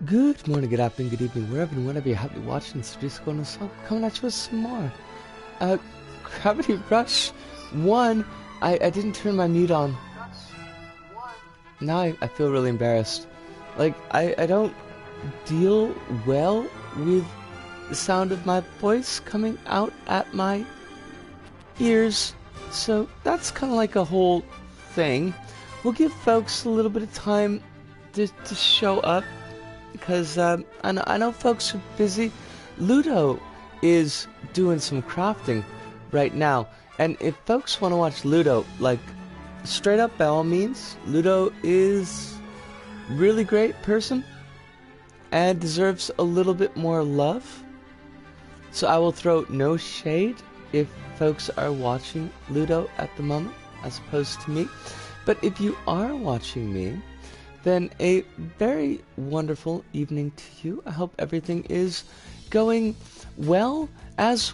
Good morning, good afternoon, good evening, wherever and whenever you're happy watching this video going on, coming at you with some more. Gravity Rush 1. I didn't turn my mute on. Now I feel really embarrassed. Like, I don't deal well with the sound of my voice coming out at my ears. So that's kind of like a whole thing. We'll give folks a little bit of time to show up. Because I know folks are busy. Ludo is doing some crafting right now. And if folks want to watch Ludo, like, straight up, by all means, Ludo is really great person and deserves a little bit more love. So I will throw no shade if folks are watching Ludo at the moment, as opposed to me. But if you are watching me, then a very wonderful evening to you. I hope everything is going well as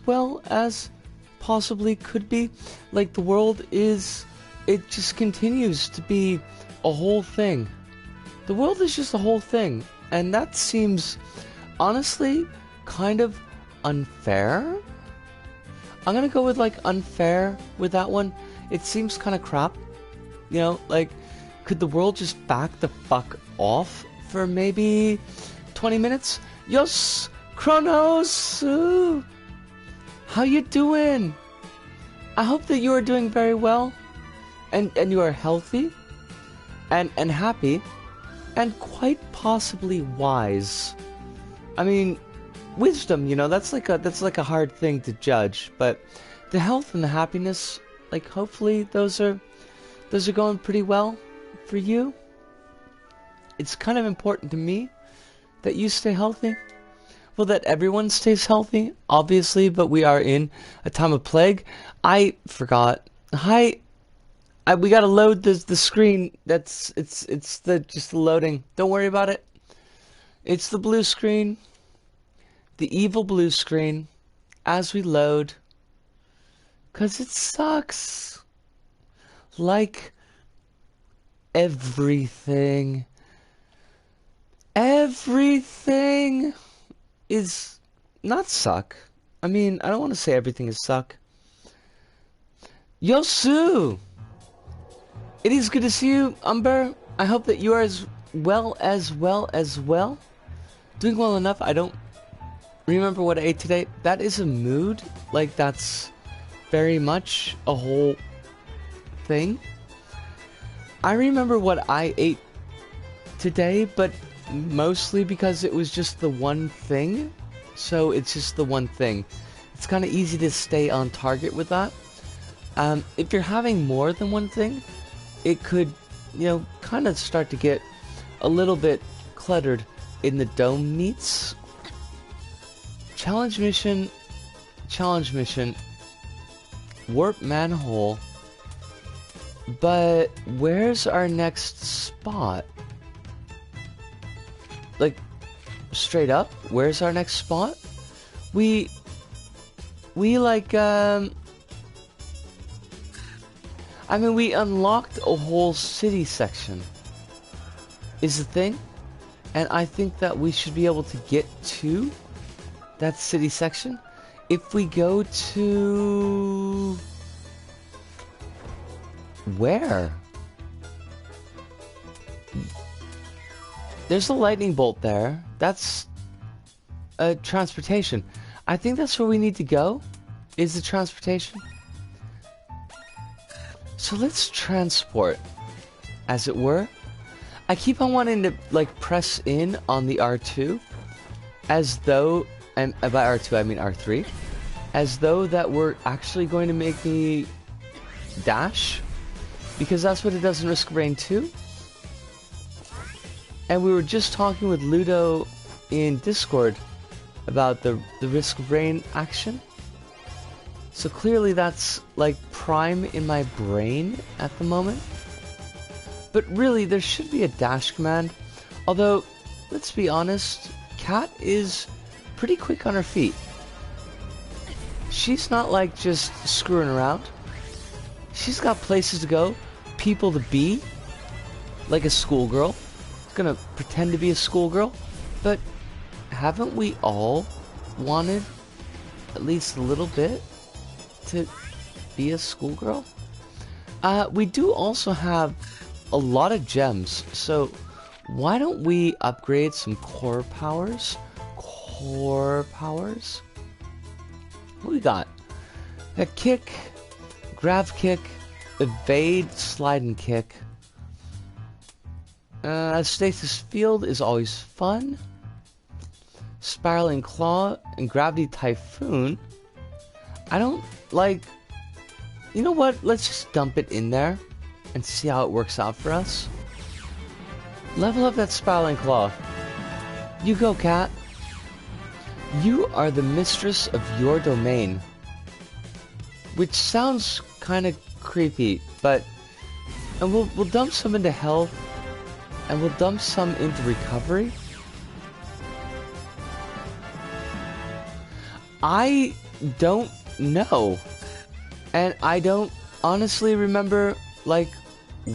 possibly could be. Like, the world is, it just continues to be a whole thing. The world is just a whole thing. And that seems, honestly, kind of unfair. I'm gonna go with, like, unfair with that one. It seems kind of crap. You know, like, could the world just back the fuck off for maybe 20 minutes? Yos, Kronos! How you doing? I hope that you are doing very well. And you are healthy. And happy. And quite possibly wise. I mean, wisdom, you know, that's like a hard thing to judge. But the health and the happiness, like, hopefully those are going pretty well for you. It's kind of important to me that you stay healthy. Well, that everyone stays healthy, obviously, but we are in a time of plague. I forgot. Hi. We gotta load the screen. It's just the loading. Don't worry about it. It's the blue screen. The evil blue screen. As we load. 'Cause it sucks. Like everything is not suck. I mean, I don't want to say everything is suck. Yosu! It is good to see you, Umber. I hope that you are as well. Doing well enough. I don't remember what I ate today. That is a mood. Like, that's very much a whole thing. I remember what I ate today, but mostly because it was just the one thing. So it's just the one thing. It's kind of easy to stay on target with that. If you're having more than one thing, it could, you know, kind of start to get a little bit cluttered in the dome meats. Challenge mission. Warp manhole. But where's our next spot? Like, straight up, where's our next spot? We like, I mean, we unlocked a whole city section, is the thing. And I think that we should be able to get to that city section if we go to... Where? There's a lightning bolt there. That's a transportation. I think that's where we need to go. Is the transportation. So let's transport, as it were. I keep on wanting to, like, press in on the R2, as though, and by R2 I mean R3, as though that were actually going to make me dash. Because that's what it does in Risk of Rain 2. And we were just talking with Ludo in Discord about the Risk of Rain action. So clearly that's, like, prime in my brain at the moment. But really, there should be a dash command. Although, let's be honest, Cat is pretty quick on her feet. She's not, like, just screwing around. She's got places to go. People to be, like a schoolgirl. Gonna pretend to be a schoolgirl. But haven't we all wanted at least a little bit to be a schoolgirl? We do also have a lot of gems, so why don't we upgrade some core powers? Core powers? What we got? A kick, grab kick, evade, slide and kick. Stasis field is always fun. Spiraling claw and gravity typhoon. I don't like. You know what? Let's just dump it in there and see how it works out for us. Level up that spiraling claw. You go, cat. You are the mistress of your domain. Which sounds kind of creepy, but and we'll dump some into health, and we'll dump some into recovery. I don't know, and I don't honestly remember like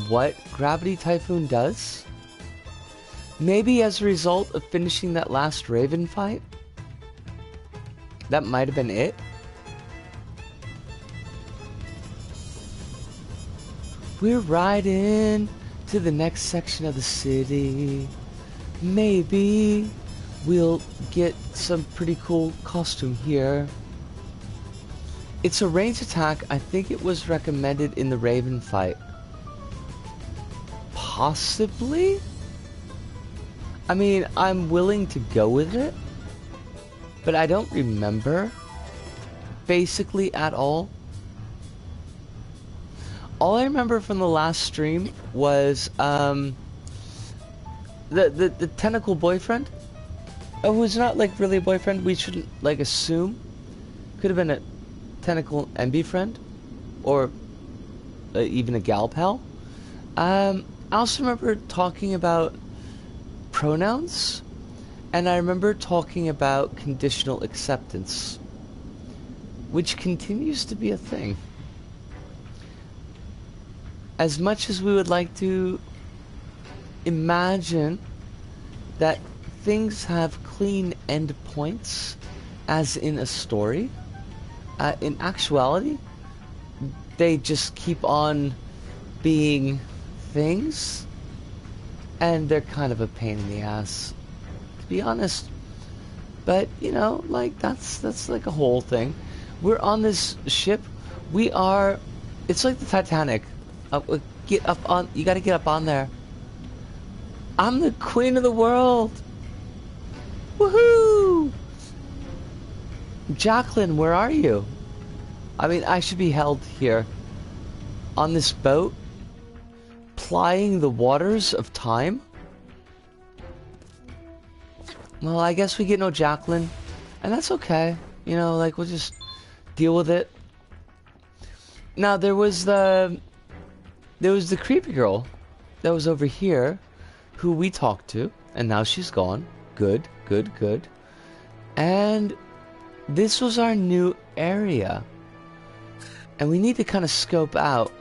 what Gravity Typhoon does. Maybe as a result of finishing that last Raven fight. That might have been it. We're riding to the next section of the city. Maybe we'll get some pretty cool costume here. It's a ranged attack. I think it was recommended in the Raven fight. Possibly? I mean, I'm willing to go with it, but I don't remember basically at all. All I remember from the last stream was the tentacle boyfriend. Oh, who's not like really a boyfriend. We shouldn't like assume. Could have been a tentacle MB friend, or even a gal pal. I also remember talking about pronouns, and I remember talking about conditional acceptance, which continues to be a thing. As much as we would like to imagine that things have clean endpoints, as in a story, in actuality, they just keep on being things, and they're kind of a pain in the ass, to be honest. But you know, like that's like a whole thing. We're on this ship. We are. It's like the Titanic. Get up on. You got to get up on there. I'm the queen of the world. Woohoo! Jacqueline, where are you? I mean, I should be held here on this boat, plying the waters of time. Well, I guess we get no Jacqueline, and that's okay. You know, like we'll just deal with it. Now there was the creepy girl that was over here, who we talked to, and now she's gone. Good, good, good. And this was our new area, and we need to kind of scope out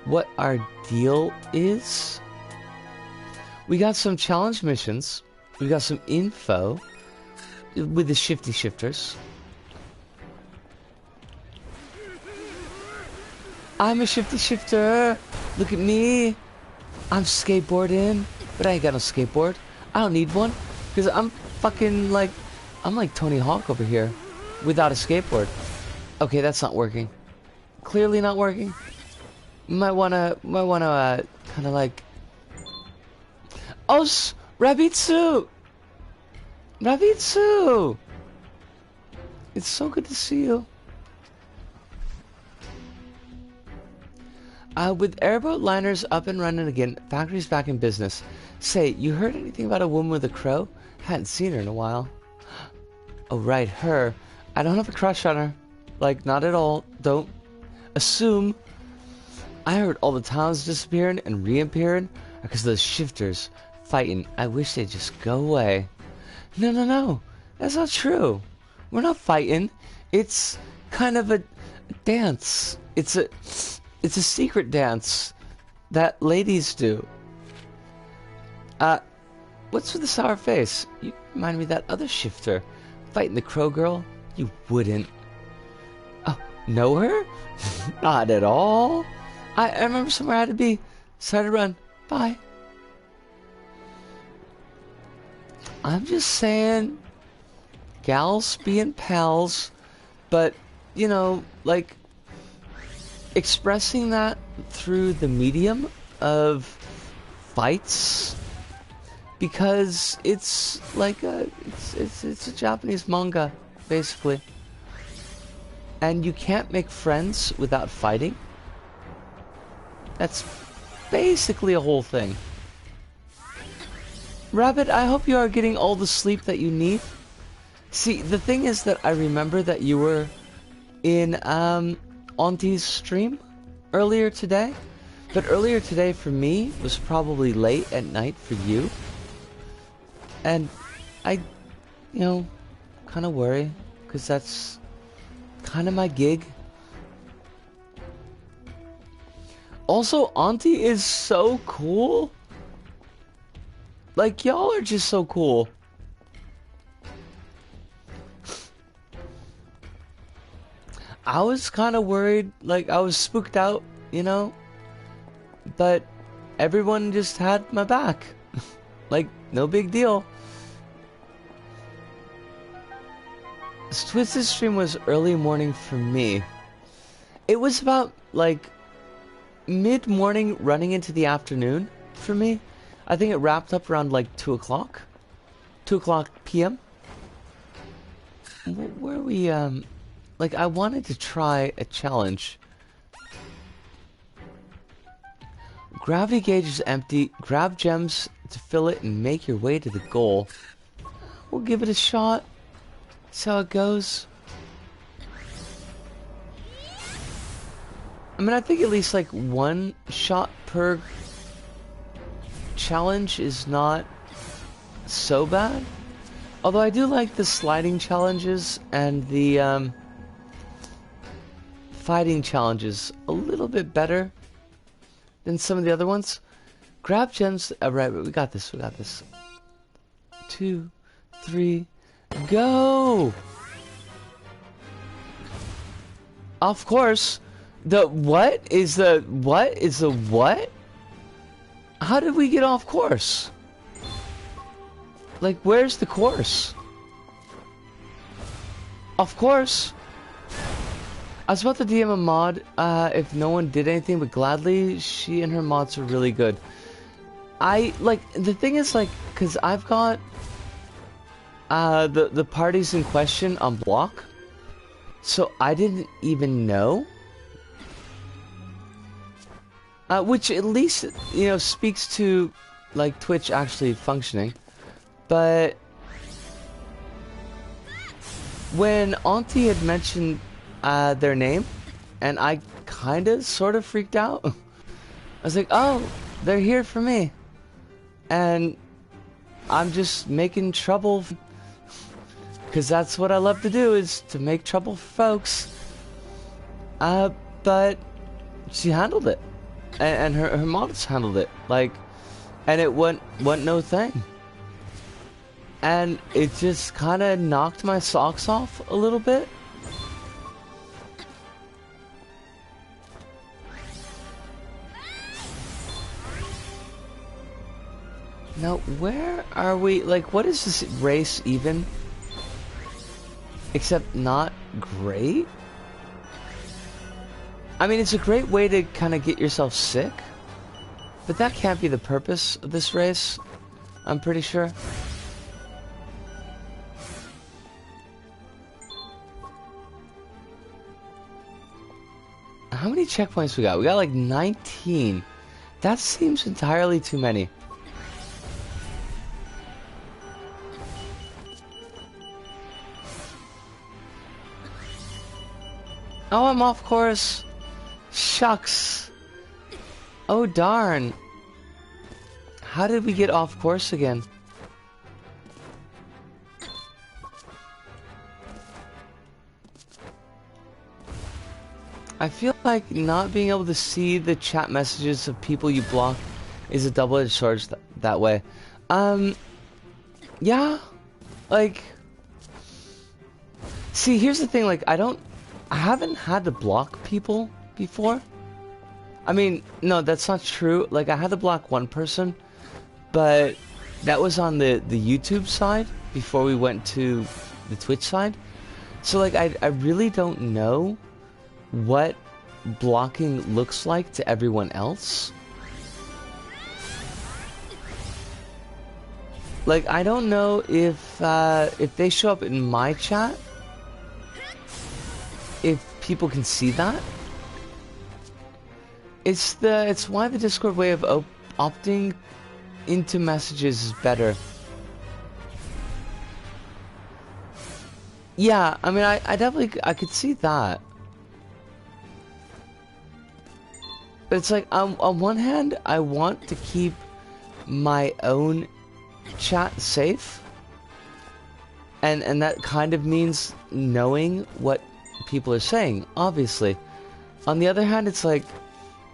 what our deal is. We got some challenge missions. We got some info with the shifty shifters. I'm a shifty shifter. Look at me. I'm skateboarding, but I ain't got no skateboard. I don't need one because I'm fucking like, I'm like Tony Hawk over here without a skateboard. Okay, that's not working. Clearly not working. Might wanna kind of like. Oh, Rabitsu! Rabitsu! It's so good to see you. With airboat liners up and running again, factory's back in business. Say, you heard anything about a woman with a crow? Hadn't seen her in a while. Oh, right, her. I don't have a crush on her. Like, not at all. Don't assume. I heard all the towns disappearing and reappearing because those shifters fighting. I wish they'd just go away. No, no, no. That's not true. We're not fighting. It's kind of a dance. It's a secret dance that ladies do. What's with the sour face? You remind me of that other shifter. Fighting the crow girl? You wouldn't. Oh, know her? Not at all. I remember somewhere I had to be. Decided to run. Bye. I'm just saying, gals being pals, but, you know, like, expressing that through the medium of fights, because it's like it's a Japanese manga, basically, and you can't make friends without fighting. That's basically a whole thing. Rabbit, I hope you are getting all the sleep that you need. See, the thing is that I remember that you were in Auntie's stream earlier today, but earlier today for me was probably late at night for you, and I, you know, kind of worry, because that's kind of my gig. Also, Auntie is so cool. Like, y'all are just so cool. I was kind of worried, like, I was spooked out, you know? But everyone just had my back. Like, no big deal. Twisted stream was early morning for me. It was about, like, mid-morning running into the afternoon for me. I think it wrapped up around like 2 o'clock. 2 o'clock p.m. Where we, like, I wanted to try a challenge. Gravity gauge is empty. Grab gems to fill it and make your way to the goal. We'll give it a shot. See how it goes. I mean, I think at least like one shot per challenge is not so bad. Although I do like the sliding challenges and the fighting challenges a little bit better than some of the other ones. Grab gems. Right, we got this. We got this. 2, 3, go! Of course. The what is the what is the what? How did we get off course? Like, where's the course? Of course. I was about to DM a mod if no one did anything, but gladly, she and her mods are really good. The thing is, like, because I've got the parties in question on block, so I didn't even know. Which at least, you know, speaks to, like, Twitch actually functioning. But when Auntie had mentioned their name, and I kind of sort of freaked out, I was like, oh, they're here for me. And I'm just making trouble, because that's what I love to do, is to make trouble for folks. But she handled it. And her models handled it, like, and it went no thing. And it just kind of knocked my socks off a little bit. Now, where are we? Like, what is this race even? Except not great? I mean, it's a great way to kind of get yourself sick, but that can't be the purpose of this race, I'm pretty sure. How many checkpoints we got? We got like 19. That seems entirely too many. Oh, I'm off course. Shucks. Oh, darn. How did we get off course again? I feel like not being able to see the chat messages of people you block is a double-edged sword that way. Yeah, like, see, here's the thing, like, I haven't had to block people before. I mean, no, that's not true. Like, I had to block one person, but that was on the YouTube side before we went to the Twitch side. So, like, I really don't know what blocking looks like to everyone else. Like, I don't know if they show up in my chat, if people can see that. It's why the Discord way of opting into messages is better. Yeah, I mean, I definitely I could see that. But it's like, on one hand, I want to keep my own chat safe, and that kind of means knowing what people are saying, obviously. On the other hand, it's like,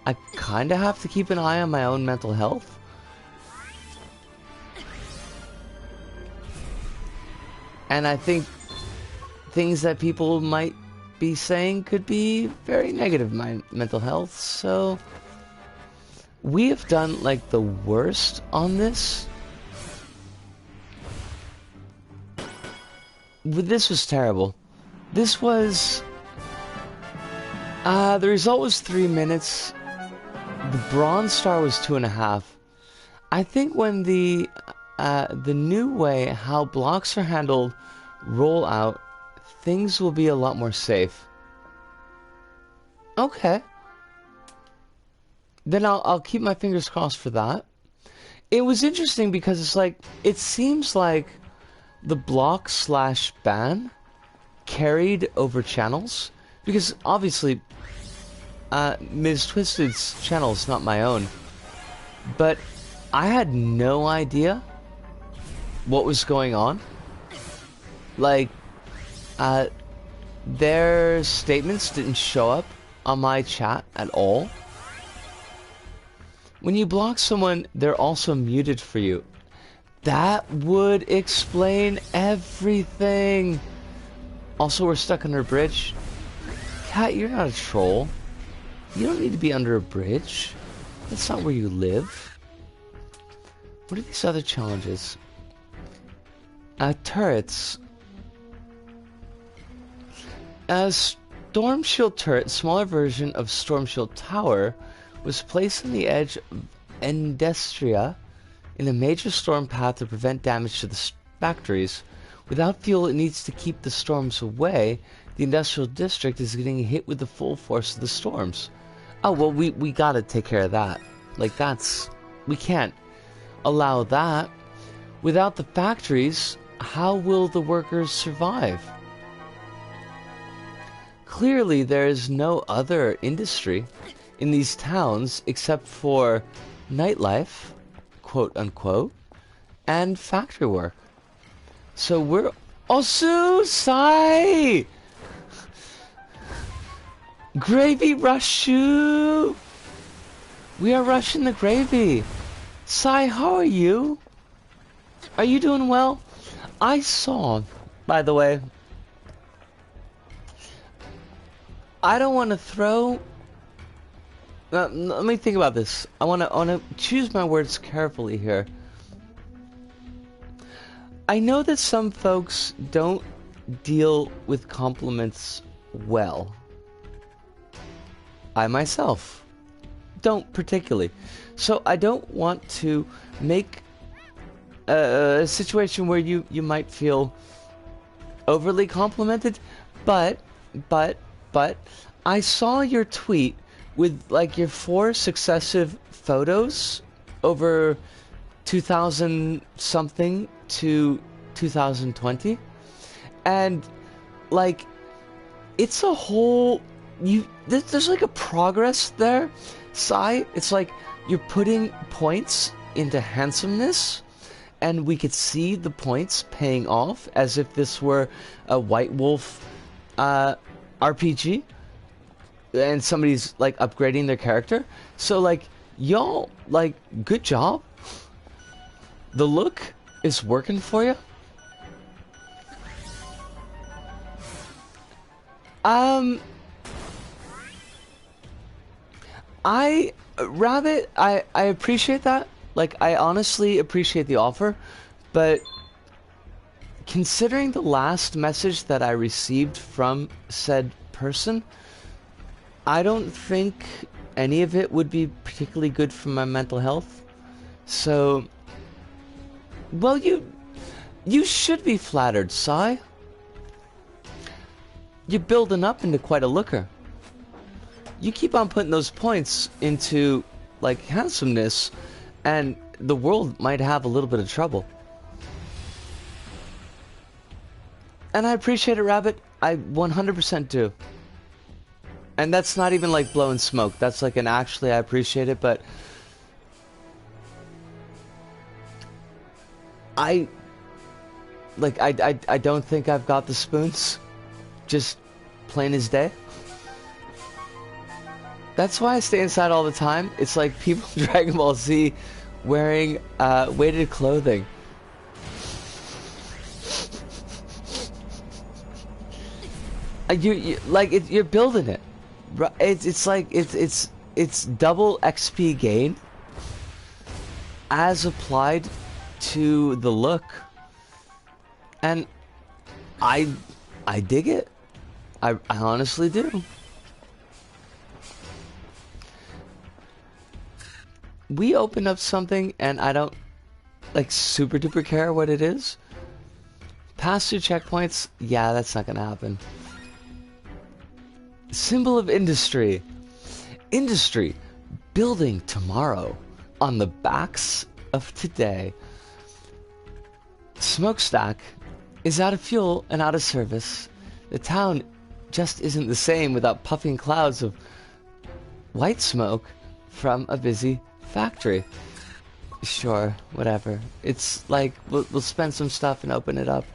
I kind of have to keep an eye on my own mental health. And I think things that people might be saying could be very negative my mental health, so we have done like the worst on this. This was terrible. This was the result was 3 minutes. The bronze star was 2.5. I think when the new way how blocks are handled roll out, things will be a lot more safe. Okay. Then I'll keep my fingers crossed for that. It was interesting because it's like, it seems like the block / ban carried over channels, because obviously Ms. Twisted's channel is not my own, but I had no idea what was going on. Like, their statements didn't show up on my chat at all. When you block someone, they're also muted for you. That would explain everything. Also, we're stuck under a bridge. Cat, you're not a troll. You don't need to be under a bridge. That's not where you live. What are these other challenges? Turrets. A Storm Shield turret, smaller version of Storm Shield Tower, was placed on the edge of Endestria in a major storm path to prevent damage to the factories. Without fuel, it needs to keep the storms away. The industrial district is getting hit with the full force of the storms. Oh, well, we gotta take care of that. Like, we can't allow that. Without the factories, how will the workers survive? Clearly, there is no other industry in these towns except for nightlife, quote unquote, and factory work. So we're also Sai! Gravy Rushu! We are rushing the gravy. Sai, how are you? Are you doing well? I saw, by the way, I don't want to throw. Let me think about this. I want to choose my words carefully here. I know that some folks don't deal with compliments well. I myself don't particularly. So I don't want to make a situation where you might feel overly complimented, but I saw your tweet with like your 4 successive photos over 2000 something to 2020, and like it's a whole there's like a progress there, Sai. It's like you're putting points into handsomeness, and we could see the points paying off as if this were a White Wolf RPG and somebody's like upgrading their character. So like, y'all, like, good job. The look is working for you? Rabbit, I appreciate that. Like, I honestly appreciate the offer, but considering the last message that I received from said person, I don't think any of it would be particularly good for my mental health. So, well, you should be flattered, Sai. You're building up into quite a looker. You keep on putting those points into, like, handsomeness, and the world might have a little bit of trouble. And I appreciate it, Rabbit. I 100% do. And that's not even like blowing smoke. That's like an actually I appreciate it, but I don't think I've got the spoons. Just plain as day. That's why I stay inside all the time. It's like people in Dragon Ball Z wearing weighted clothing. You're building it. It's like it's double XP gain as applied to the look, and I dig it. I honestly do. We opened up something, and I don't like super duper care what it is. Pass through checkpoints, yeah, that's not gonna happen. Symbol of industry. Industry building tomorrow on the backs of today. Smokestack is out of fuel and out of service. The town just isn't the same without puffing clouds of white smoke from a busy factory. Sure, whatever. It's like we'll spend some stuff and open it up.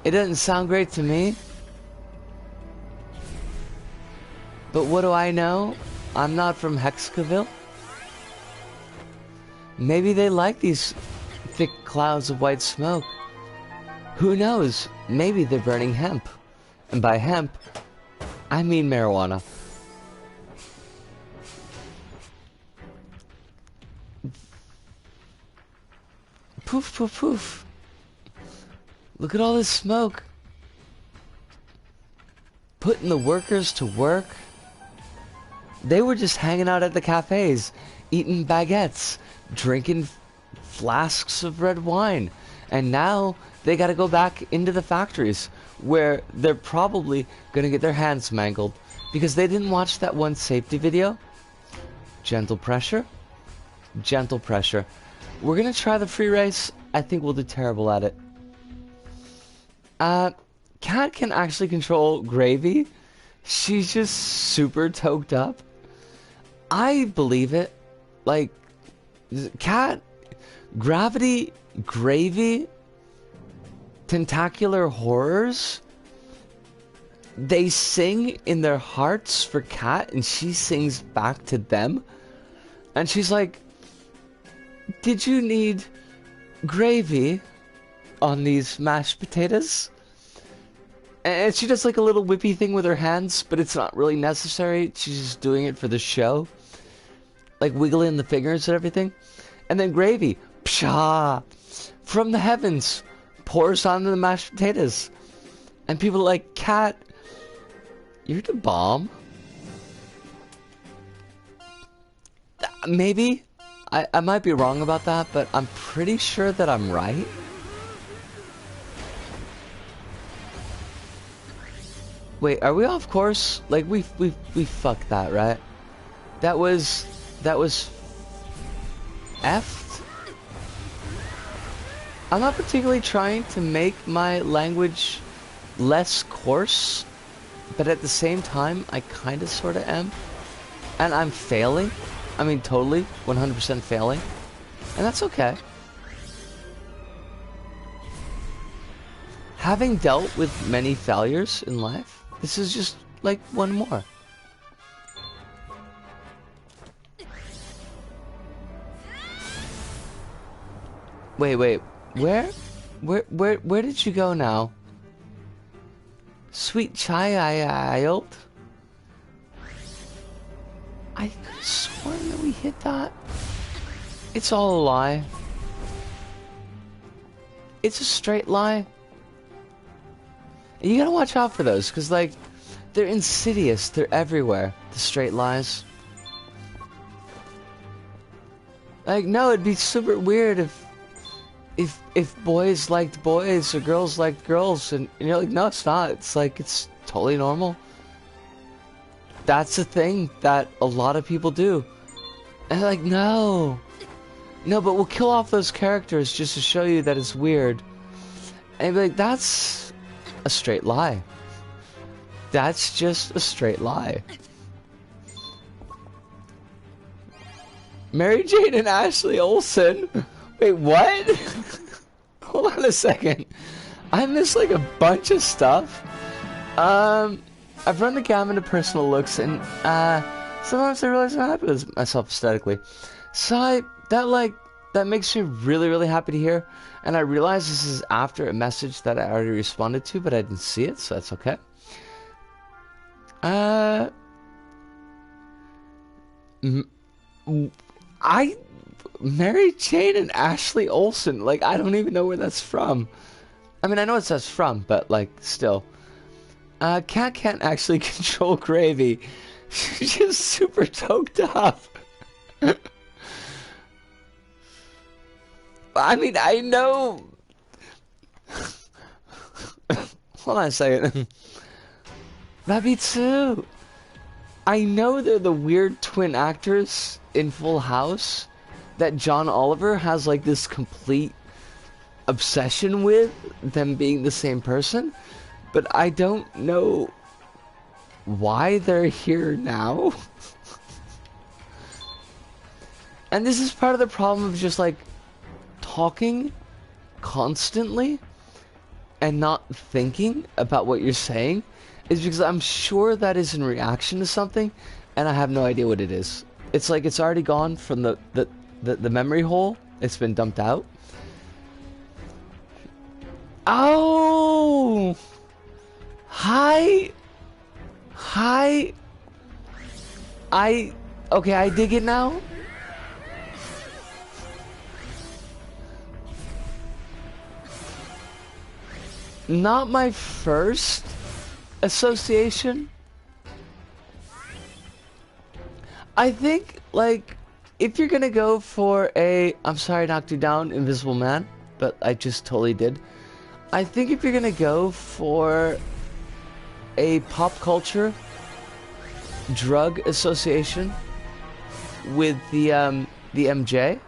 It doesn't sound great to me. But what do I know? I'm not from Hexcaville. Maybe they like these thick clouds of white smoke. Who knows? Maybe they're burning hemp. And by hemp, I mean marijuana. Poof, poof, poof. Look at all this smoke. Putting the workers to work. They were just hanging out at the cafes, eating baguettes, drinking flasks of red wine. And now they gotta go back into the factories where they're probably gonna get their hands mangled because they didn't watch that one safety video. Gentle pressure. Gentle pressure. We're gonna try the free race. I think we'll do terrible at it. Cat can actually control Gravy. She's just super toked up. I believe it. Like, Cat, Gravity, Gravy, Tentacular Horrors, they sing in their hearts for Cat, and she sings back to them. And she's like, did you need gravy on these mashed potatoes? And she does like a little whippy thing with her hands, but it's not really necessary. She's just doing it for the show. Like wiggling the fingers and everything. And then gravy, pshaw, from the heavens, pours onto the mashed potatoes. And people are like, Cat, you're the bomb. Maybe. I might be wrong about that, but I'm pretty sure that I'm right. Wait, are we off course? Like we fucked that, right? That was F'd? I'm not particularly trying to make my language less coarse, but at the same time, I kind of sort of am. And I'm failing. I mean, totally, 100% failing. And that's okay. Having dealt with many failures in life, this is just like one more. Wait, where did you go now? Sweet child? I could have sworn that we hit that. It's all a lie. It's a straight lie. And you gotta watch out for those, because, like, they're insidious. They're everywhere. The straight lies. Like, no, it'd be super weird if boys liked boys or girls liked girls, and you're like, no, it's not. It's like, it's totally normal. That's a thing that a lot of people do. And they're like, no. No, but we'll kill off those characters just to show you that it's weird. And you'd be like, that's a straight lie. That's just a straight lie. Mary Jane and Ashley Olsen? Wait, what? Hold on a second. I missed like a bunch of stuff. I've run the gamut of personal looks, and sometimes I realize I'm happy with myself aesthetically. So that makes me really, really happy to hear. And I realize this is after a message that I already responded to, but I didn't see it, so that's okay. Mary Jane and Ashley Olsen, like, I don't even know where that's from. I mean, I know what that's from, but, like, still. Cat can't actually control gravy. She's just super toked up. I mean, I know... Hold on a second. Me too. I know they're the weird twin actors in Full House that John Oliver has, like, this complete obsession with, them being the same person, but I don't know why they're here now. And this is part of the problem of just, like, talking constantly and not thinking about what you're saying, is because I'm sure that is in reaction to something, and I have no idea what it is. It's like it's already gone from the memory hole. It's been dumped out. Oh! Hi! Okay, I dig it now. Not my first association. I think, like, if you're gonna go for a, I'm sorry I knocked you down, Invisible Man, but I just totally did. I think if you're gonna go for a pop culture drug association with the MJ,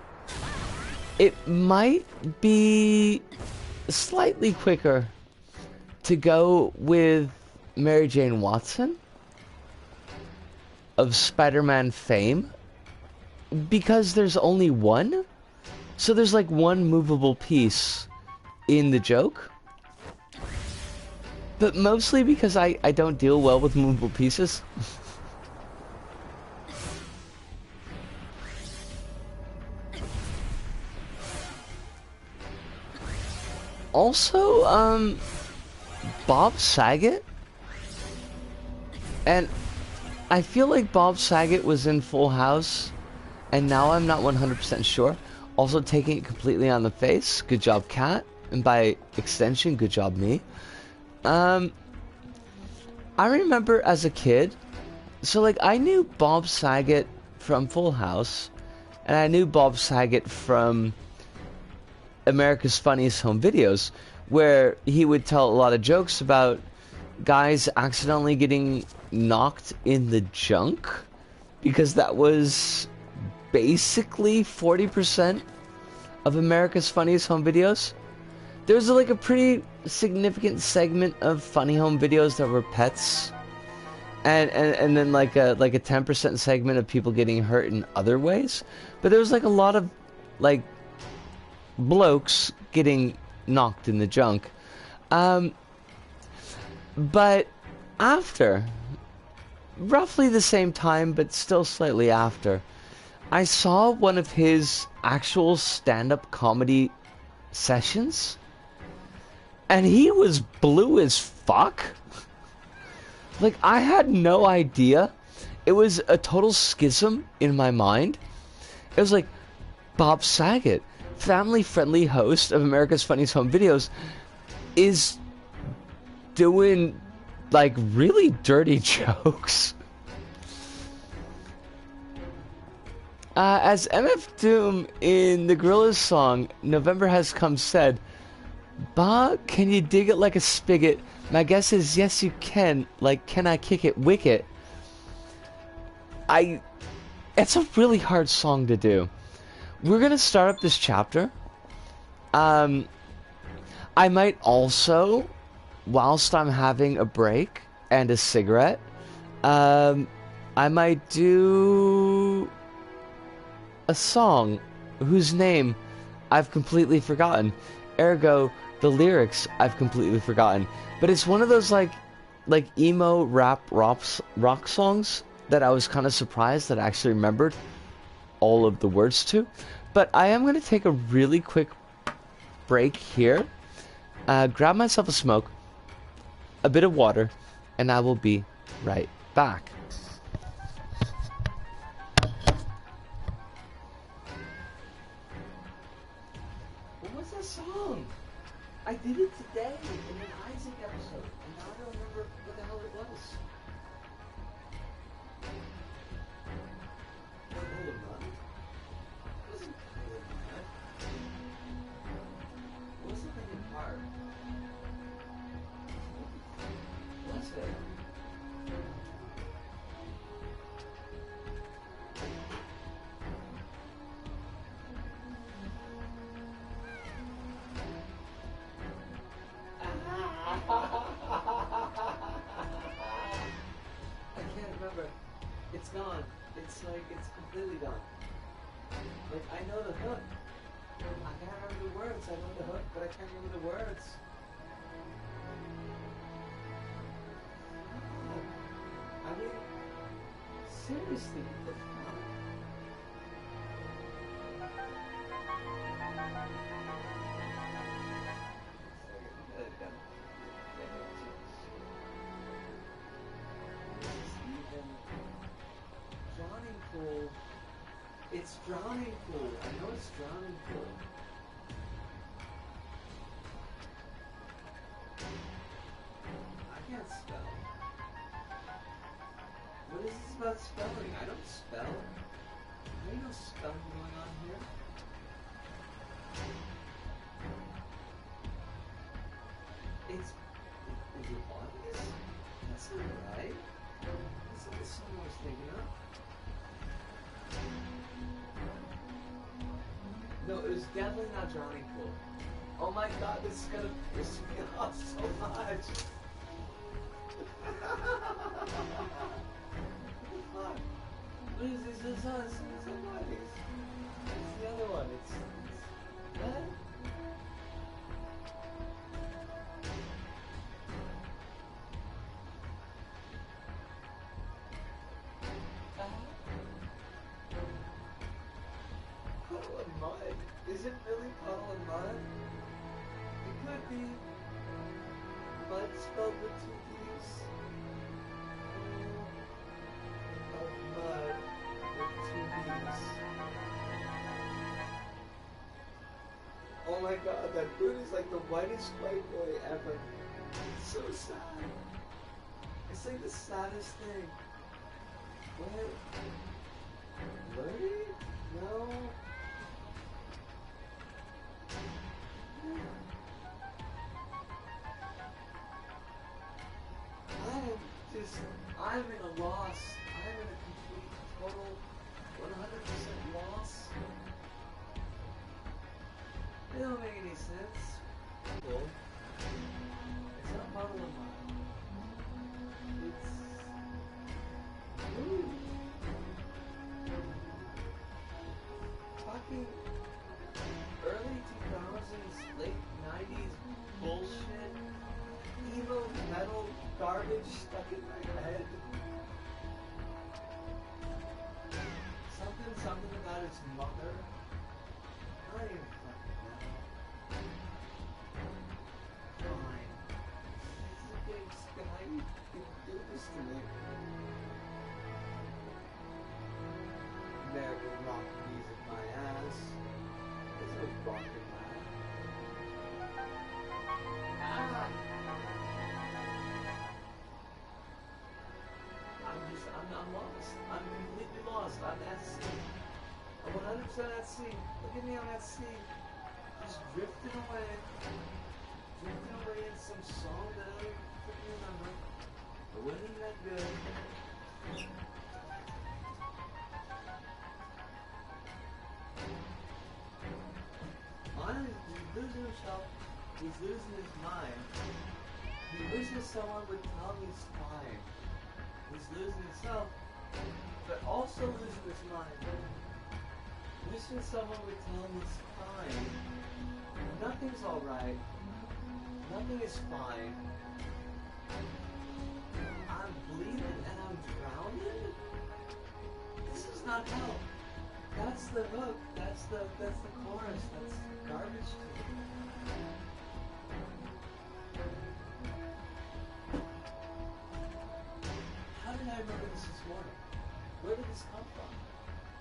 it might be slightly quicker to go with Mary Jane Watson of Spider-Man fame, because there's only one, so there's like one movable piece in the joke, but mostly because I don't deal well with movable pieces. Also, Bob Saget, and I feel like Bob Saget was in Full House, and now I'm not 100% sure. Also taking it completely on the face. Good job, Cat, and by extension, good job, me. I remember as a kid, so like I knew Bob Saget from Full House, and I knew Bob Saget from America's Funniest Home Videos, where he would tell a lot of jokes about guys accidentally getting knocked in the junk, because that was basically 40% of America's Funniest Home Videos. There's like a pretty significant segment of funny home videos that were pets, and then like a 10% segment of people getting hurt in other ways. But there was like a lot of like blokes getting knocked in the junk. But after, roughly the same time, but still slightly after, I saw one of his actual stand-up comedy sessions, and he was blue as fuck. Like, I had no idea. It was a total schism in my mind. It was like, Bob Saget, family-friendly host of America's Funniest Home Videos, is doing, like, really dirty jokes. As MF Doom in the Gorillaz song, November Has Come said, Bob, can you dig it like a spigot? My guess is yes you can. Like, can I kick it wicked? It's a really hard song to do. We're gonna start up this chapter. I might also, whilst I'm having a break and a cigarette, I might do a song whose name I've completely forgotten. Ergo, the lyrics I've completely forgotten. But it's one of those like emo rap rock songs that I was kind of surprised that I actually remembered all of the words to. But I am going to take a really quick break here, grab myself a smoke, a bit of water, and I will be right back. What was that song? I did it today in an Isaac episode, and now I don't remember what the hell it was. It's gone. It's like, it's completely gone. Like, I know the hook. I can't remember the words. I know the hook, but I can't remember the words. I mean, seriously, what the fuck? It's drowning pool. I know it's drowning pool. I can't spell. What is this about spelling? I don't spell. There ain't no spelling going on here. Is it obvious? That's not right. That's not the song I was thinking of. No, it was definitely not drowning pool. Oh my god, this is gonna piss me off so much. What is this? It's the other one. It's what? Puddle of mud? Is it really puddle of mud? It could be. Mud spelled with two E's. Of mud with two B's. Oh my god, that dude is like the whitest white boy ever. It's so sad. It's like the saddest thing. What? Really? No. I'm in a loss. I'm in a complete, total, 100% loss. It don't make any sense. Cool. It's not bottle of mine. It's... Ooh. Fucking early 2000s, late 90s bullshit. Emo metal garbage stuck in my head. Something about its mother. I don't even fucking know. Fine. It's okay, Sky. You do this to me. American rock music, my ass. There's no rock in my ass. Ah! I'm lost. I'm completely lost. I'm at sea. I'm 100% at sea. Look at me, I'm at sea. Just drifting away. Drifting away in some song that I don't freaking remember. It wasn't that good. Honestly, he's losing himself. He's losing his mind. He wishes someone would tell him he's fine. He's losing himself, but also losing his mind. Wishing someone would tell him he's fine. Nothing's alright. Nothing is fine. I'm bleeding and I'm drowning? This is not help. That's the hook. That's the chorus. That's garbage to me. How did I remember this morning? Where did this come from?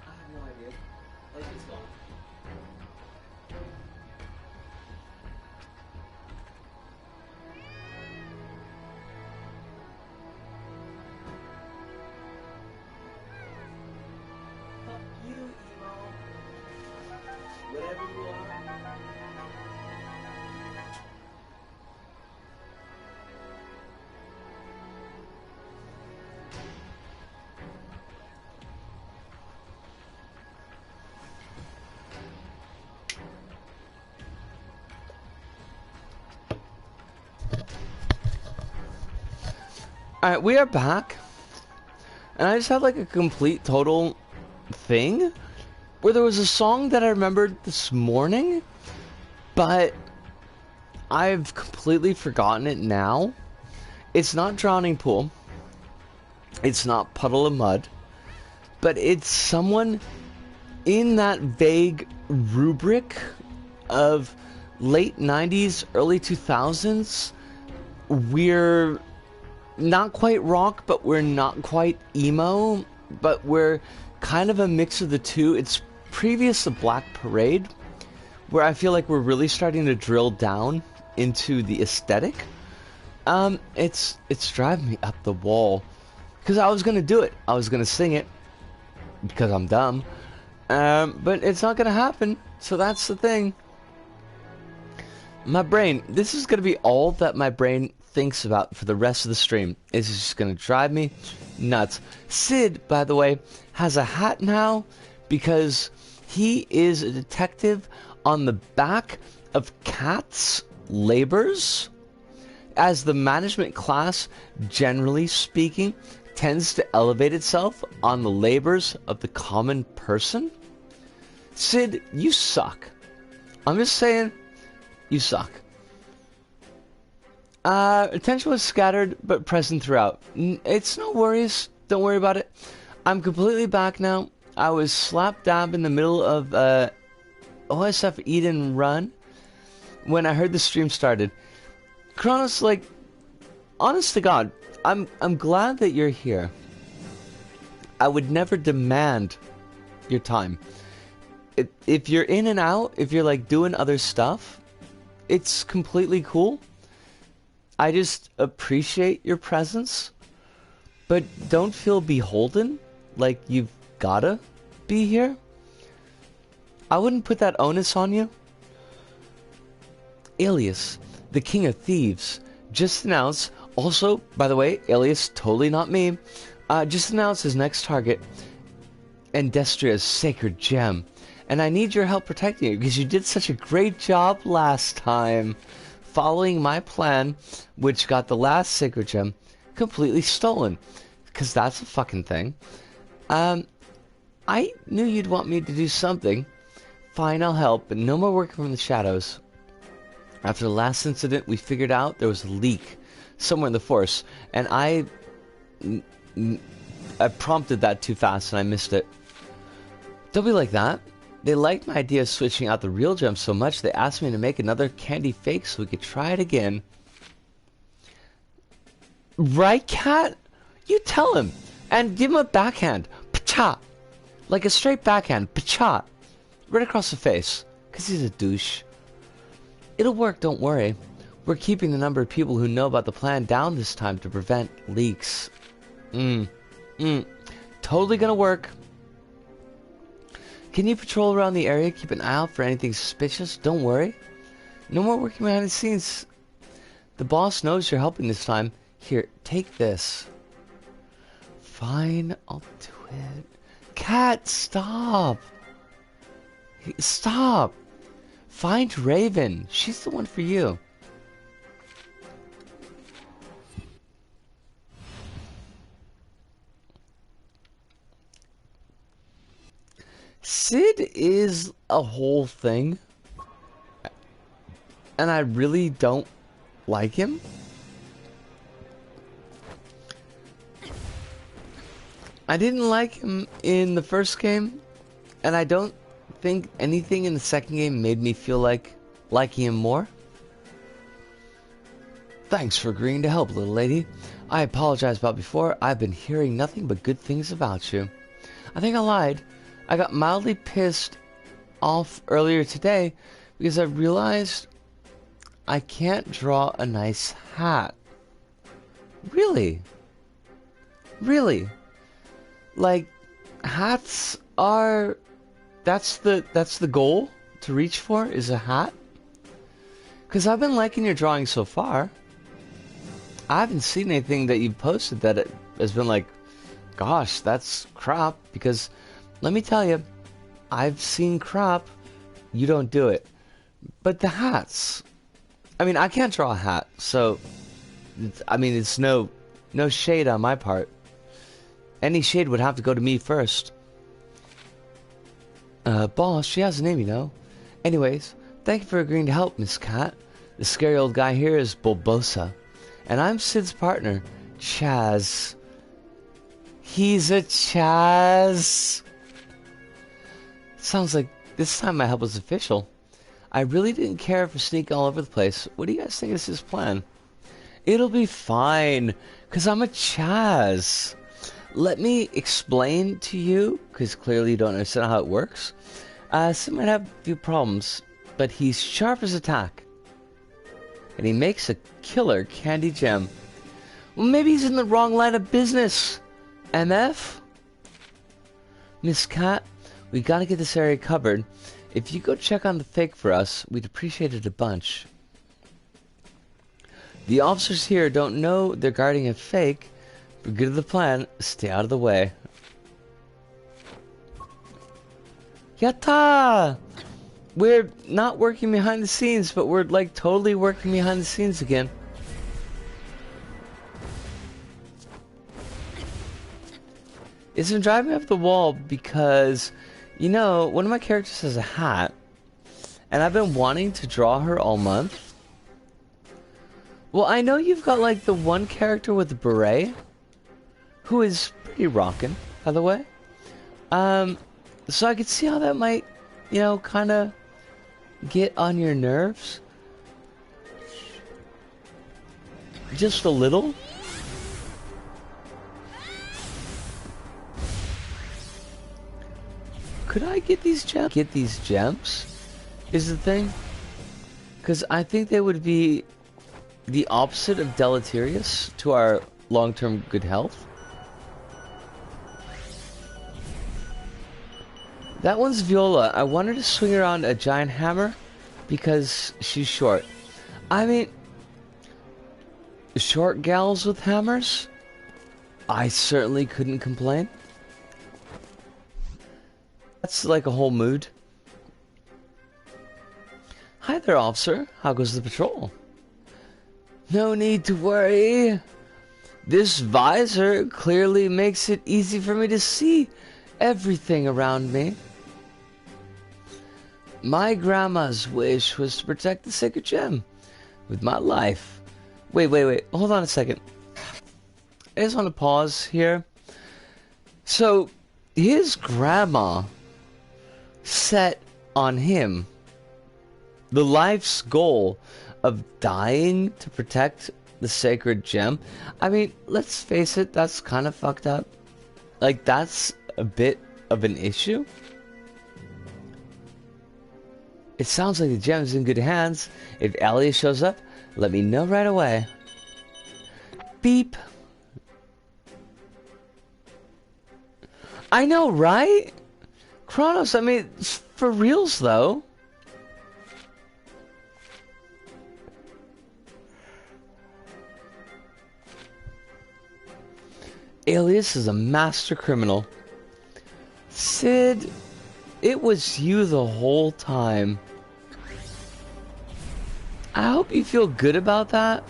I have no idea. Like, it's gone. Fuck you, emo. Whatever you are. Alright, we are back. And I just had like a complete total thing where there was a song that I remembered this morning, but I've completely forgotten it now. It's not Drowning Pool. It's not Puddle of Mud. But it's someone in that vague rubric of late 90s, early 2000s. We're not quite rock, but we're not quite emo, but we're kind of a mix of the two. It's previous to Black Parade, where I feel like we're really starting to drill down into the aesthetic. It's driving me up the wall, because I was gonna do it. I was gonna sing it, because I'm dumb, but it's not gonna happen, so that's the thing. My brain, this is gonna be all that my brain thinks about for the rest of the stream. It's just gonna drive me nuts. Sid, by the way, has a hat now because he is a detective on the back of Cat's Labors, as the management class, generally speaking, tends to elevate itself on the labors of the common person. Sid, you suck. I'm just saying, you suck. Attention was scattered, but present throughout. It's no worries. Don't worry about it. I'm completely back now. I was slap dab in the middle of OSF Eden Run when I heard the stream started. Kronos, like, honest to God, I'm glad that you're here. I would never demand your time. If you're in and out, if you're like doing other stuff, it's completely cool. I just appreciate your presence, but don't feel beholden, like you've gotta be here. I wouldn't put that onus on you. Alias, the King of Thieves, just announced, also, by the way, Alias, totally not me, just announced his next target, Endestria's Sacred Gem. And I need your help protecting it, because you did such a great job last time, following my plan, which got the last Sacred Gem completely stolen. Because that's a fucking thing. I knew you'd want me to do something. Fine, I'll help, but no more working from the shadows. After the last incident, we figured out there was a leak somewhere in the force, and I prompted that too fast and I missed it. Don't be like that. They liked my idea of switching out the real gems so much they asked me to make another candy fake so we could try it again. Right, Cat? You tell him. And give him a backhand. Pacha! Like a straight backhand. Pacha! Right across the face. Because he's a douche. It'll work, don't worry. We're keeping the number of people who know about the plan down this time to prevent leaks. Totally gonna work. Can you patrol around the area? Keep an eye out for anything suspicious. Don't worry. No more working behind the scenes. The boss knows you're helping this time. Here, take this. Fine, I'll do it. Cat, stop. Stop. Find Raven. She's the one for you. Sid is a whole thing. And I really don't like him. I didn't like him in the first game, and I don't think anything in the second game made me feel like liking him more. Thanks for agreeing to help, little lady. I apologize about before. I've been hearing nothing but good things about you. I think I lied. I got mildly pissed off earlier today because I realized I can't draw a nice hat. Really? Really? Like, hats are... That's the goal to reach for, is a hat? Because I've been liking your drawing so far. I haven't seen anything that you've posted that it has been like, gosh, that's crap. Because, let me tell you, I've seen crap. You don't do it. But the hats... I mean, I can't draw a hat, so... it's no shade on my part. Any shade would have to go to me first. Boss, she has a name, you know. Anyways, thank you for agreeing to help, Miss Cat. The scary old guy here is Bulbosa. And I'm Sid's partner, Chaz. He's a Chaz. Sounds like this time my help was official. I really didn't care for sneaking all over the place. What do you guys think is his plan? It'll be fine, because I'm a Chaz. Let me explain to you, because clearly you don't understand how it works. Sid might have a few problems, but he's sharp as a tack. And he makes a killer candy gem. Well, maybe he's in the wrong line of business. MF? Miss Cat, we gotta get this area covered. If you go check on the fake for us, we'd appreciate it a bunch. The officers here don't know they're guarding a fake. For good of the plan, stay out of the way. Yatta! We're not working behind the scenes, but we're like totally working behind the scenes again. I'm driving up the wall because, you know, one of my characters has a hat, and I've been wanting to draw her all month. Well, I know you've got like the one character with the beret, who is pretty rockin', by the way. So I could see how that might, you know, kind of get on your nerves. Just a little. Could I get these gems? Get these gems is the thing. Because I think they would be the opposite of deleterious to our long-term good health. That one's Viola. I want her to swing around a giant hammer because she's short. I mean, short gals with hammers? I certainly couldn't complain. That's like a whole mood. Hi there, officer. How goes the patrol? No need to worry. This visor clearly makes it easy for me to see everything around me. My grandma's wish was to protect the sacred gem with my life. Wait. Hold on a second. I just want to pause here. So, his grandma set on him. The life's goal of dying to protect the sacred gem. I mean, let's face it, that's kind of fucked up. Like, that's a bit of an issue. It sounds like the gem's in good hands. If Alias shows up, let me know right away. Beep. I know, right? Kronos, I mean, for reals though. Alias is a master criminal. Sid, it was you the whole time. I hope you feel good about that.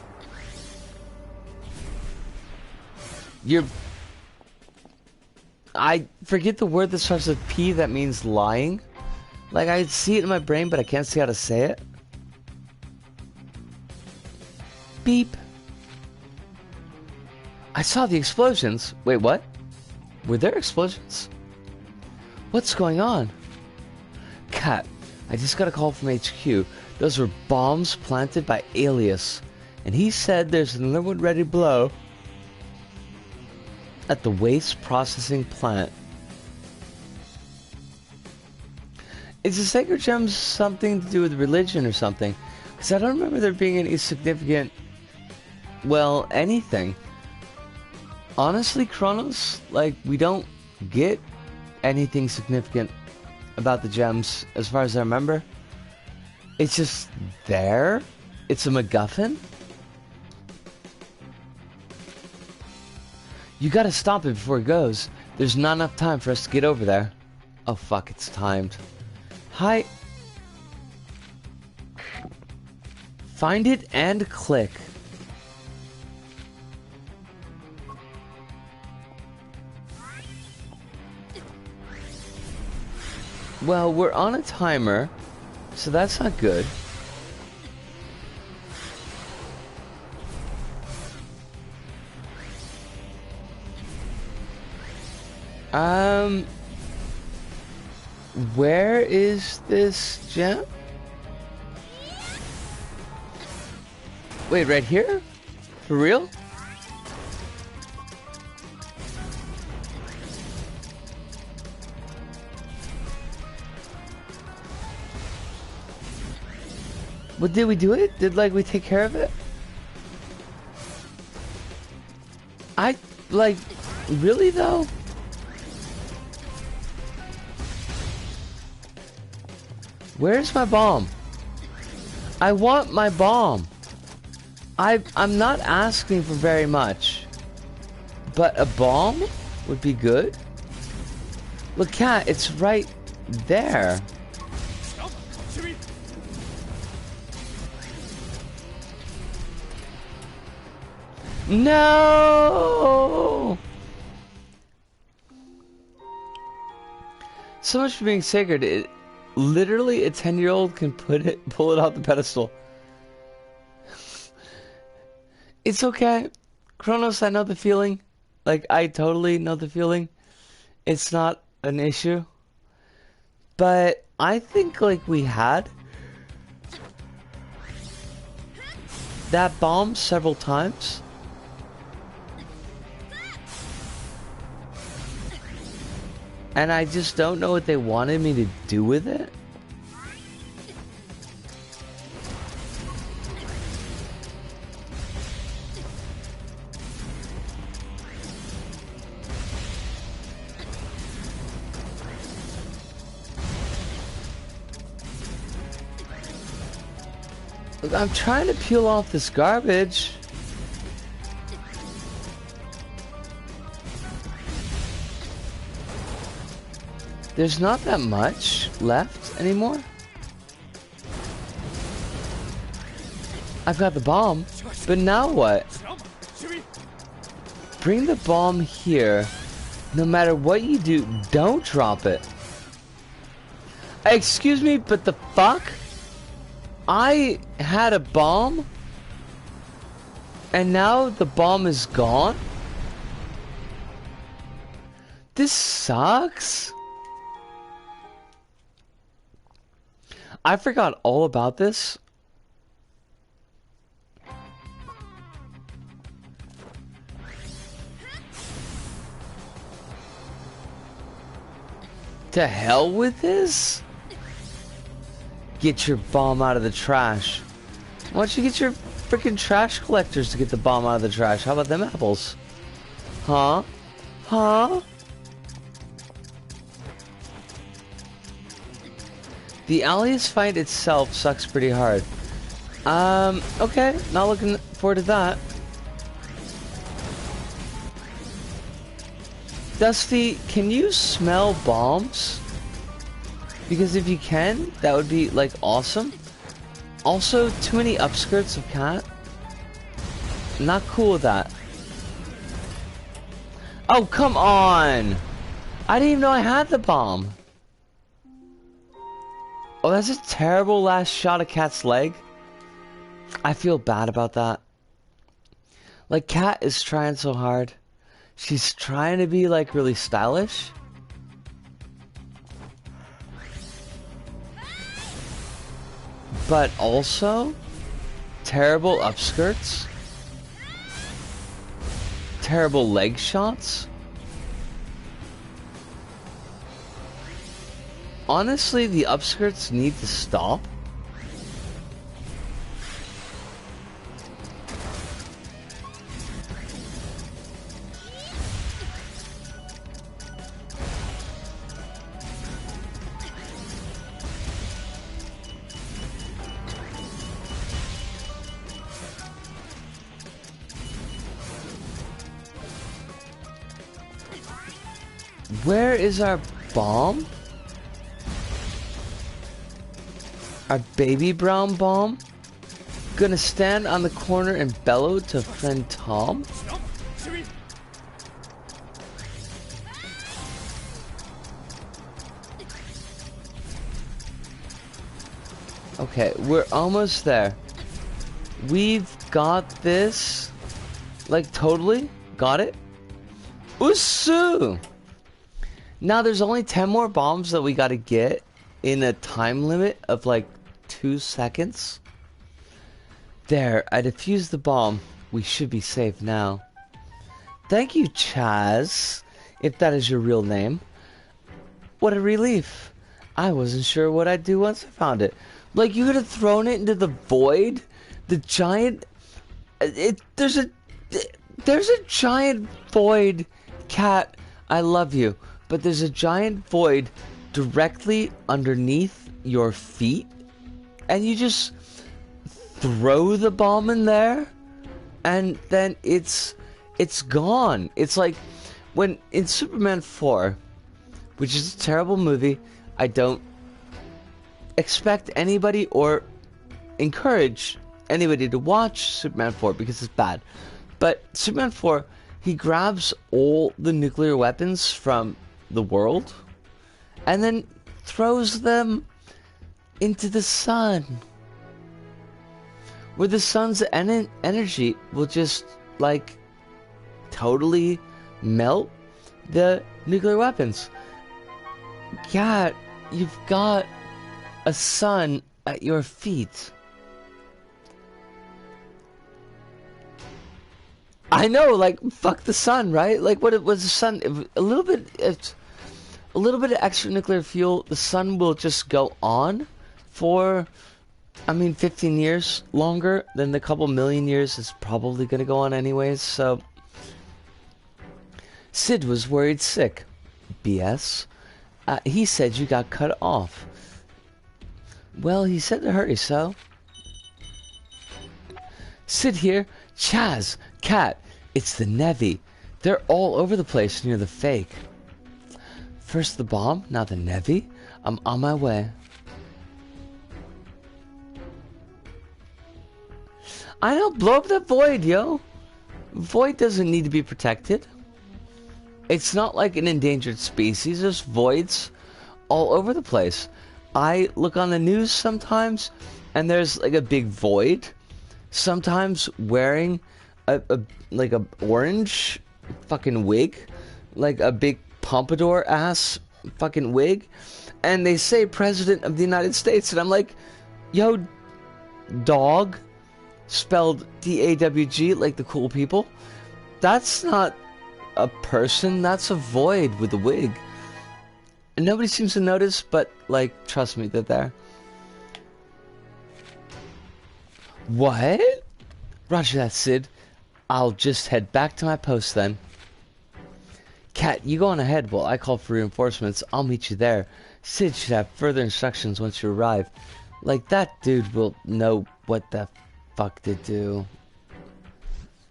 I forget the word that starts with P that means lying. Like, I see it in my brain, but I can't see how to say it. Beep. I saw the explosions. Wait, what? Were there explosions? What's going on? Cat, I just got a call from HQ. Those were bombs planted by Alias. And he said there's another one ready to blow at the waste processing plant. Is the sacred gems something to do with religion or something? Because I don't remember there being any significant, well, anything. Honestly, Kronos, like, we don't get anything significant about the gems as far as I remember. It's just there. It's a MacGuffin. You gotta stop it before it goes. There's not enough time for us to get over there. Oh fuck, it's timed. Hi. Find it and click. Well, we're on a timer, so that's not good. Where is this gem? Wait, right here? For real? What, did we do it? Did, like, we take care of it? Like, really though? Where's my bomb? I want my bomb. I'm not asking for very much, but a bomb would be good. Look, cat, it's right there. No! So much for being sacred. Literally, a 10-year-old can pull it off the pedestal. It's okay. Kronos, I know the feeling. Like, I totally know the feeling. It's not an issue. But I think, like, we had that bomb several times. And I just don't know what they wanted me to do with it. Look, I'm trying to peel off this garbage. There's not that much left anymore. I've got the bomb, but now what? Bring the bomb here. No matter what you do, don't drop it. Excuse me, but the fuck? I had a bomb, and now the bomb is gone? This sucks. I forgot all about this. To hell with this? Get your bomb out of the trash. Why don't you get your freaking trash collectors to get the bomb out of the trash? How about them apples? Huh? Huh? The Alias fight itself sucks pretty hard. Okay, not looking forward to that. Dusty, can you smell bombs? Because if you can, that would be, like, awesome. Also, too many upskirts of cat. Not cool with that. Oh, come on! I didn't even know I had the bomb. Oh, that's a terrible last shot of Cat's leg. I feel bad about that. Like, Cat is trying so hard. She's trying to be, like, really stylish. But also, terrible upskirts. Terrible leg shots. Honestly, the upskirts need to stop. Where is our bomb? Our baby brown bomb? Gonna stand on the corner and bellow to friend Tom? Okay, we're almost there. We've got this. Like, totally. Got it. Usu! Now there's only 10 more bombs that we gotta get in a time limit of like 2 seconds. There, I defused the bomb. We should be safe now. Thank you, Chaz, if that is your real name. What a relief. I wasn't sure what I'd do once I found it. Like, you could have thrown it into the void? The giant... There's a giant void, Cat. I love you. But there's a giant void directly underneath your feet, and you just throw the bomb in there, and then it's gone. It's like when in Superman 4, which is a terrible movie. I don't expect anybody or encourage anybody to watch Superman 4 because it's bad. But Superman 4, he grabs all the nuclear weapons from the world and then throws them into the sun, where the sun's energy will just like totally melt the nuclear weapons. God, you've got a sun at your feet. I know, like, fuck the sun, right? Like, what it was the sun? A little bit of extra nuclear fuel, the sun will just go on for, 15 years longer than the couple million years it's probably gonna go on anyways. So, Sid was worried sick. BS. He said you got cut off. Well, he said to hurry, so. Sid here. Chaz, Cat, it's the Nevi. They're all over the place near the fake. First the bomb, now the Nevi. I'm on my way. I know, blow up that void, yo. Void doesn't need to be protected. It's not like an endangered species. There's voids all over the place. I look on the news sometimes, and there's like a big void. Sometimes wearing a orange fucking wig, like a big pompadour ass fucking wig, and they say President of the United States, and I'm like, yo, dog, spelled D-A-W-G, like the cool people. That's not a person, that's a void with a wig. And nobody seems to notice, but, like, trust me, they're there. What? Roger that, Sid. I'll just head back to my post then. Cat, you go on ahead while I call for reinforcements. I'll meet you there. Sid should have further instructions once you arrive. Like, that dude will know what the fuck to do.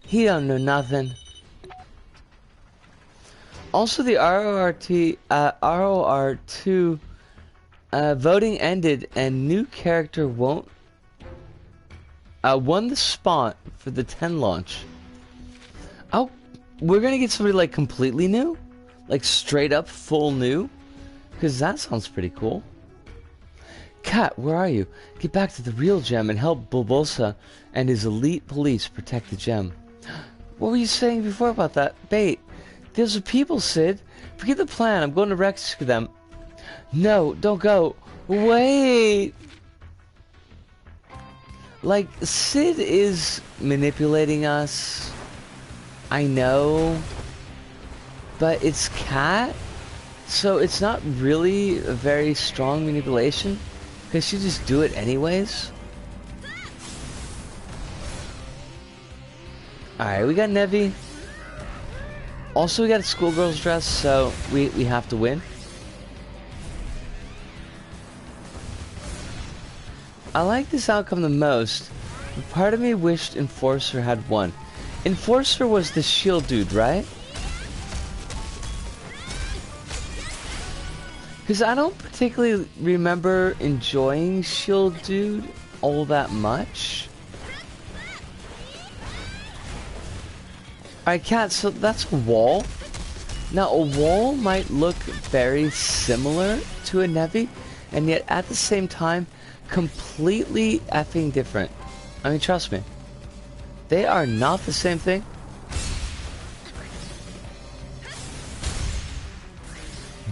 He don't know nothing. Also, the ROR2 voting ended and new character won the spot for the 10 launch. Oh, we're gonna get somebody like completely new? Like straight up full new? Because that sounds pretty cool. Cat, where are you? Get back to the real gem and help Bulbosa and his elite police protect the gem. What were you saying before about that? Bait. Those are people, Sid. Forget the plan. I'm going to rescue them. No, don't go. Wait. Like, Sid is manipulating us. I know. But it's Cat. So it's not really a very strong manipulation. Because she just do it anyways. Alright, we got Nevi. Also, we got a schoolgirl's dress, so we have to win. I like this outcome the most, but part of me wished Enforcer had won. Enforcer was the shield dude, right? Because I don't particularly remember enjoying shield dude all that much. Alright, Cat, so that's a wall. Now, a wall might look very similar to a Nevi, and yet at the same time, completely effing different. I mean, trust me. They are not the same thing.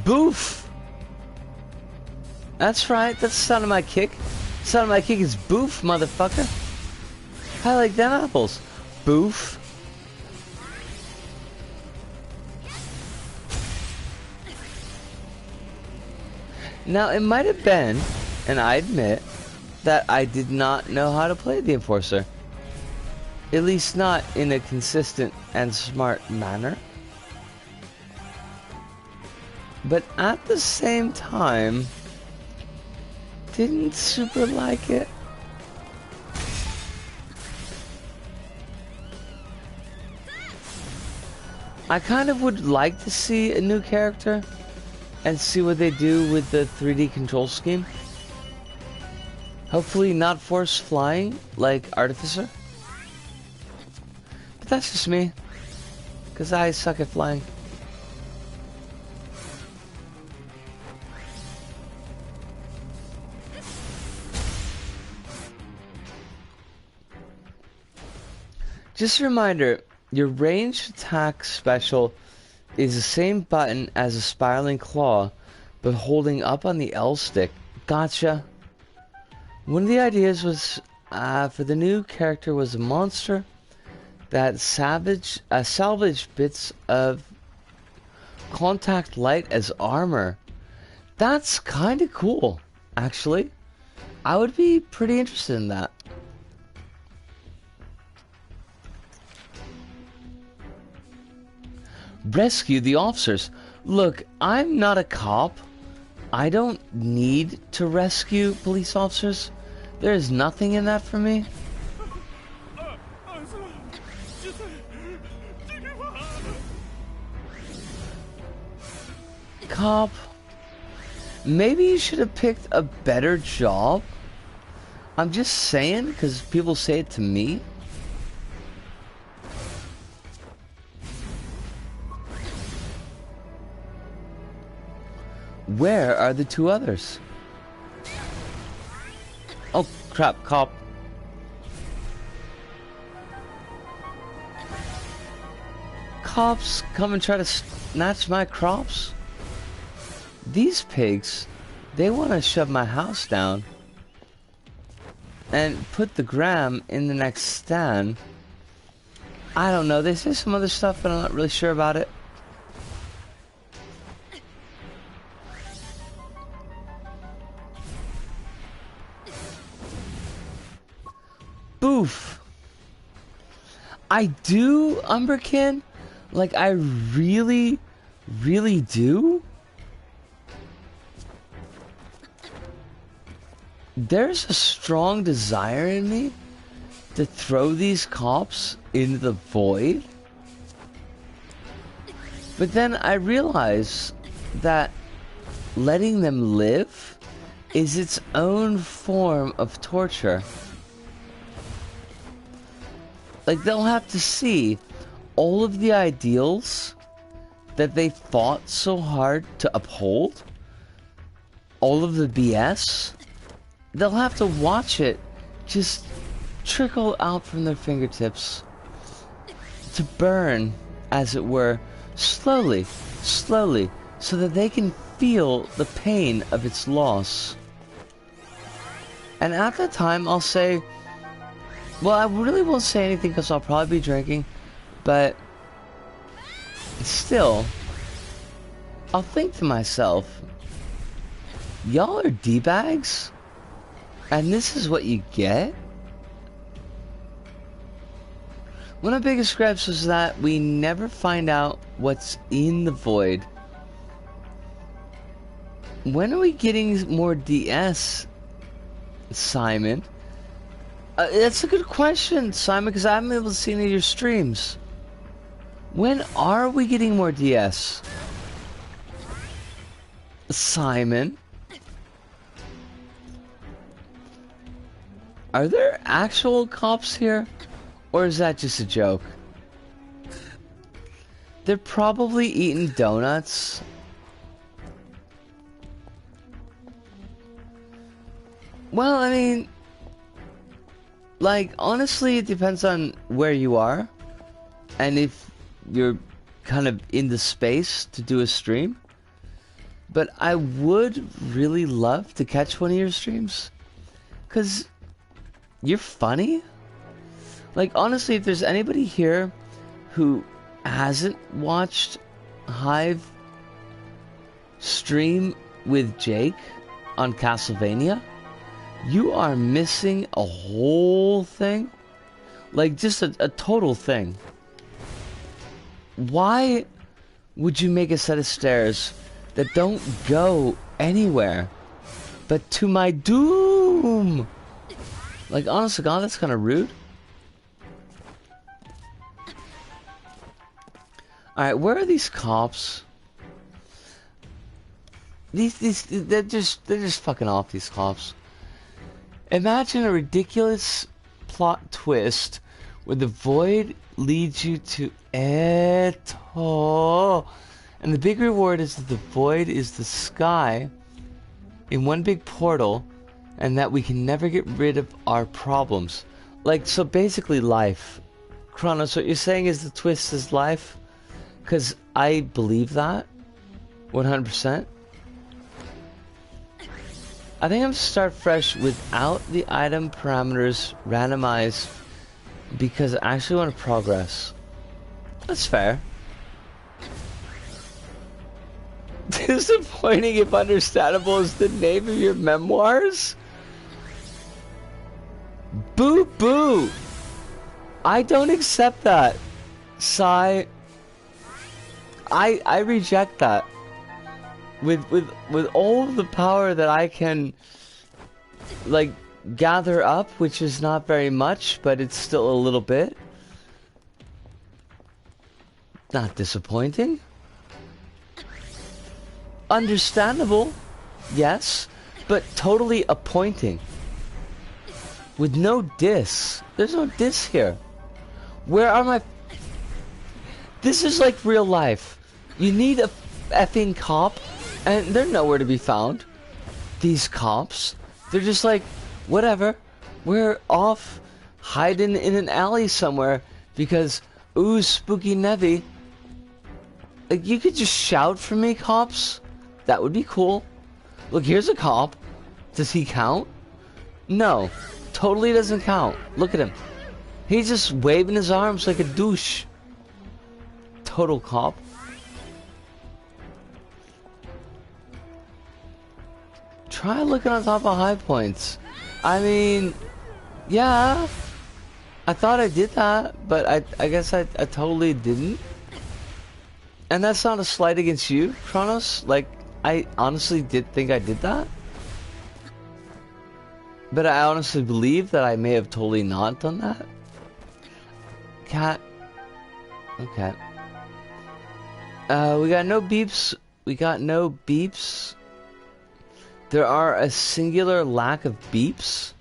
Boof! That's right, that's the sound of my kick. The sound of my kick is boof, motherfucker. I like them apples. Boof. Now, it might have been, and I admit, that I did not know how to play the Enforcer. At least not in a consistent and smart manner. But at the same time, didn't super like it. I kind of would like to see a new character and see what they do with the 3D control scheme. Hopefully not force flying like Artificer. But that's just me, because I suck at flying. Just a reminder, your ranged attack special is the same button as a spiraling claw, but holding up on the L stick. Gotcha. One of the ideas was for the new character was a monster that salvaged bits of contact light as armor. That's kind of cool, actually. I would be pretty interested in that. Rescue the officers. Look, I'm not a cop. I don't need to rescue police officers. There is nothing in that for me. Cop, maybe you should have picked a better job. I'm just saying, because people say it to me. Where are the two others? Oh crap, cop. Cops come and try to snatch my crops? these pigs, they want to shove my house down and put the gram in the next stand. I don't know. They say some other stuff, but I'm not really sure about it. Boof. I do, Umberkin. Like, I really, really do. There's a strong desire in me to throw these cops into the void. But then I realize that letting them live is its own form of torture. Like, they'll have to see all of the ideals that they fought so hard to uphold, all of the BS, they'll have to watch it just trickle out from their fingertips to burn, as it were, slowly, slowly, so that they can feel the pain of its loss. And at that time, I'll say, well, I really won't say anything because I'll probably be drinking, but still, I'll think to myself, y'all are D-bags? And this is what you get? One of the biggest gripes was that we never find out what's in the void. When are we getting more DS, Simon? That's a good question, Simon, because I haven't been able to see any of your streams. When are we getting more DS? Simon? Are there actual cops here? Or is that just a joke? They're probably eating donuts. Well, I mean, like, honestly, it depends on where you are. And if you're kind of in the space to do a stream. But I would really love to catch one of your streams. Because you're funny. Like, honestly, if there's anybody here who hasn't watched Hive stream with Jake on Castlevania, you are missing a whole thing. Like, just a total thing. Why would you make a set of stairs that don't go anywhere but to my doom? Like, honest to God, that's kind of rude. Alright, where are these cops? They're just fucking off, these cops. Imagine a ridiculous plot twist where the void leads you to Eto. And the big reward is that the void is the sky in one big portal, and that we can never get rid of our problems. Like, so basically life. Kronos, what you're saying is the twist is life? Because I believe that 100%. I think I'm going to start fresh without the item parameters randomized because I actually want to progress. That's fair. Disappointing if understandable is the name of your memoirs? Boo boo! I don't accept that. Sigh. I reject that. With all of the power that I can, like, gather up, which is not very much, but it's still a little bit. Not disappointing. Understandable, yes, but totally appointing. With no diss. There's no diss here. Where are my... This is like real life. You need a effing cop, and they're nowhere to be found. These cops, they're just like, whatever. We're off hiding in an alley somewhere because, ooh, spooky Nevi. Like, you could just shout for me, cops. That would be cool. Look, here's a cop. Does he count? No. Totally doesn't count. Look at him. He's just waving his arms like a douche. Total cop. Try looking on top of high points. I mean, yeah. I thought I did that, but I guess I totally didn't. And that's not a slight against you, Kronos. Like, I honestly did think I did that. But I honestly believe that I may have totally not done that. Cat. Okay. We got no beeps. We got no beeps. There are a singular lack of beeps.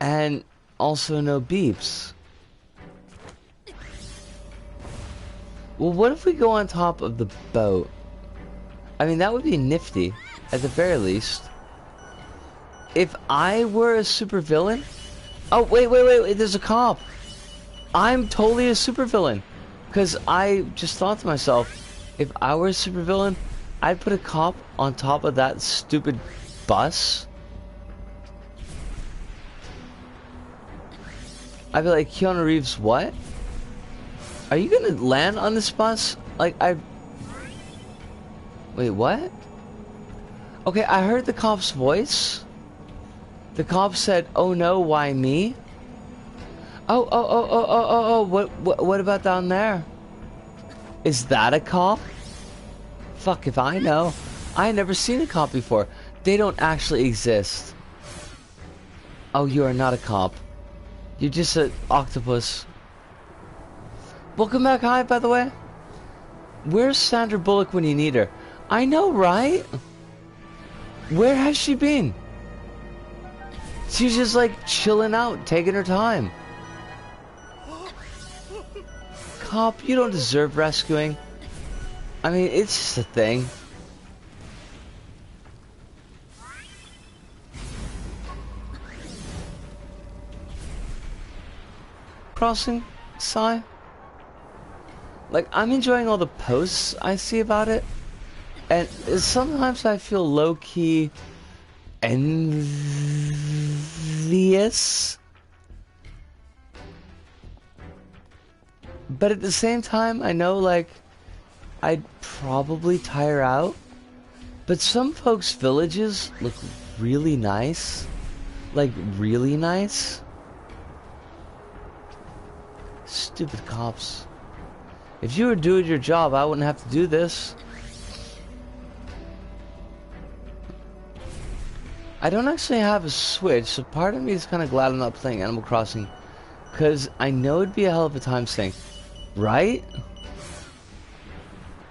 And also no beeps. Well, what if we go on top of the boat? I mean, that would be nifty, at the very least. If I were a supervillain... Oh, wait, there's a cop. I'm totally a supervillain. Because I just thought to myself, if I were a supervillain, I'd put a cop on top of that stupid bus. I'd be like, Keanu Reeves, what? Are you gonna land on this bus? Like, Wait, what? Okay, I heard the cop's voice. The cop said, "Oh no, why me?" Oh, what about down there? Is that a cop? Fuck if I know. I never seen a cop before. They don't actually exist. Oh, you are not a cop. You're just an octopus. Welcome back, Hive, by the way. Where's Sandra Bullock when you need her? I know, right? Where has she been? She's just like chilling out, taking her time. Cop, you don't deserve rescuing. I mean, it's just a thing. Crossing, Sai? Like, I'm enjoying all the posts I see about it. And sometimes I feel low-key envious. But at the same time, I know, like, I'd probably tire out. But some folks' villages look really nice. Like, really nice. Stupid cops. If you were doing your job, I wouldn't have to do this. I don't actually have a Switch, so part of me is kind of glad I'm not playing Animal Crossing. Because I know it'd be a hell of a time sink. Right?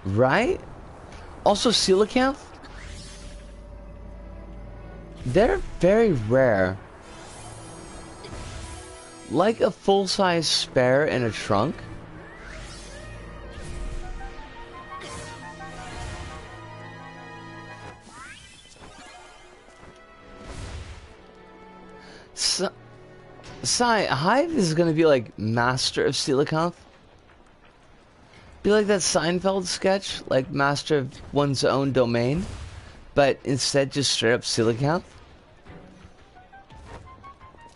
Right? Also, coelacanth? They're very rare. Like a full-size spare in a trunk. Sai, Hive is gonna be like master of coelacanth. Be like that Seinfeld sketch, like master of one's own domain, but instead just straight up coelacanth.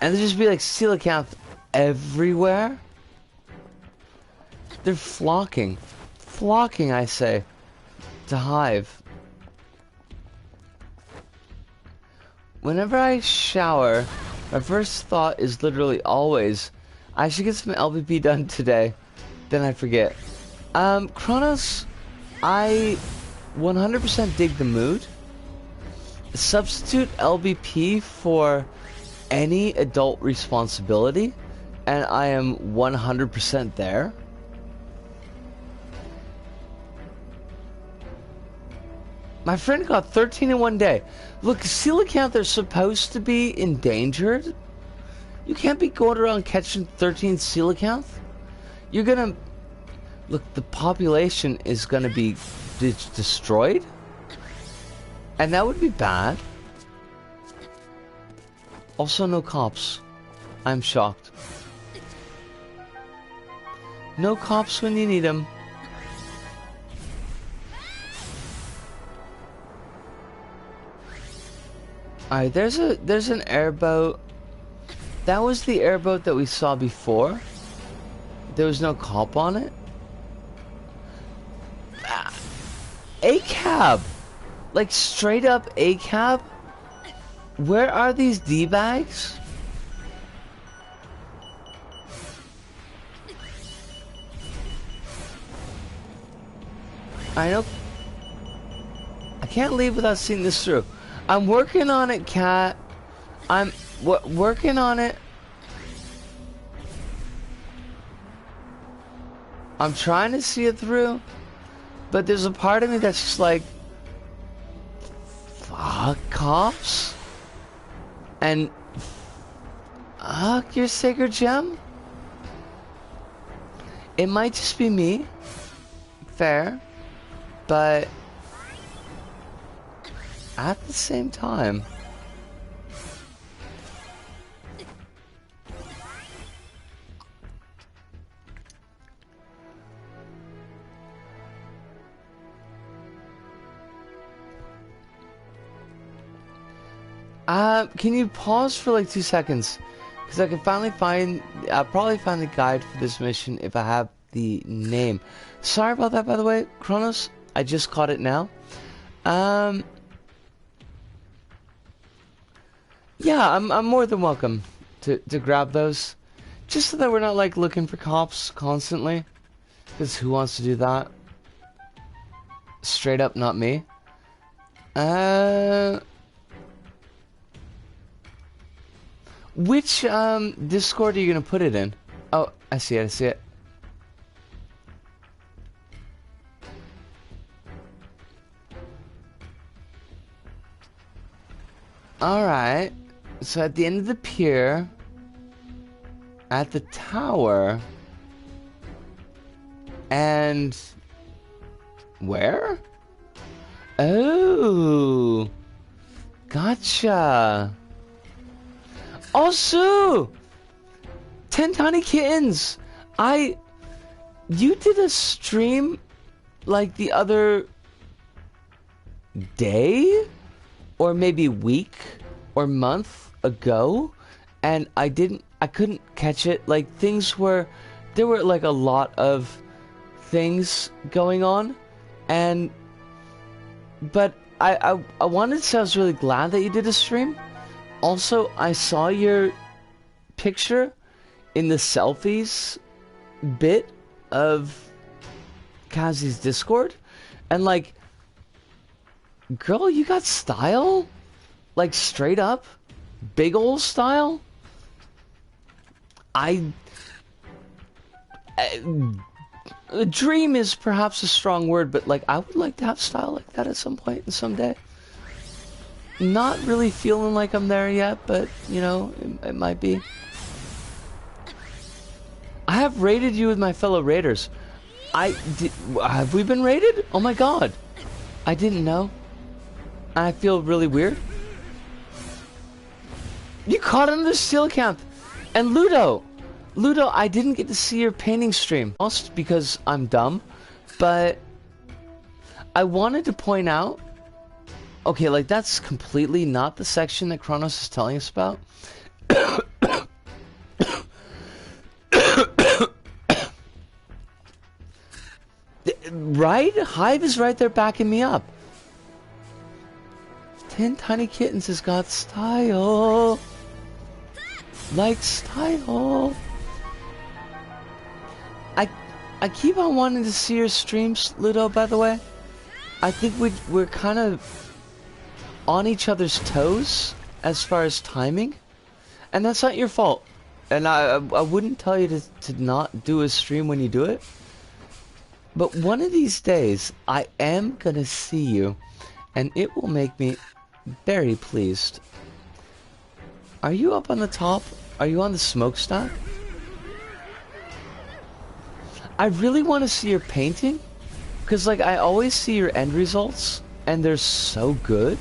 And there just be like coelacanth everywhere. They're flocking, I say, to Hive. Whenever I shower, my first thought is literally always, I should get some LVP done today. Then I forget. Kronos, I 100% dig the mood. Substitute LVP for any adult responsibility, and I am 100% there. My friend got 13 in one day. Look, coelacanth are supposed to be endangered. You can't be going around catching 13 coelacanth. You're gonna... Look, the population is gonna be destroyed. And that would be bad. Also, no cops. I'm shocked. No cops when you need them. Alright, there's an airboat. That was the airboat that we saw before. There was no cop on it. A cab! Like straight up a cab? Where are these D-bags? I know. I can't leave without seeing this through. I'm working on it, Cat. I'm working on it. I'm trying to see it through, but there's a part of me that's just like, fuck cops, and fuck your sacred gem. It might just be me, fair, but at the same time, can you pause for like 2 seconds? Because I can finally I'll probably find the guide for this mission if I have the name. Sorry about that, by the way, Kronos. I just caught it now. Yeah, I'm more than welcome to grab those. Just so that we're not like looking for cops constantly. Because who wants to do that? Straight up not me. Which Discord are you gonna put it in? Oh, I see it, I see it. Alright. So at the end of the pier, at the tower, and where? Oh, gotcha. Also, 10 Tiny Kittens. You did a stream like the other day, or maybe week or month ago, and I couldn't catch it. Like there were like a lot of things going on, but I wanted to say I was really glad that you did a stream. Also, I saw your picture in the selfies bit of Kazi's Discord, and like, girl, you got style? Like straight up? Big ol' style? A dream is perhaps a strong word, but like, I would like to have style like that at some point and someday. Not really feeling like I'm there yet, but you know, it might be. I have raided you with my fellow raiders. Have we been raided? Oh my god. I didn't know. I feel really weird. You caught him in the steel camp. And Ludo, I didn't get to see your painting stream. Most because I'm dumb, but I wanted to point out, okay, like that's completely not the section that Kronos is telling us about. Right? Hive is right there backing me up. 10 Tiny Kittens has got style. Like style. I keep on wanting to see your streams, Ludo, by the way. I think we're kind of on each other's toes as far as timing. And that's not your fault. And I wouldn't tell you to not do a stream when you do it. But one of these days, I am gonna see you. And it will make me very pleased. Are you up on the top? Are you on the smokestack? I really want to see your painting. Because like I always see your end results. And they're so good.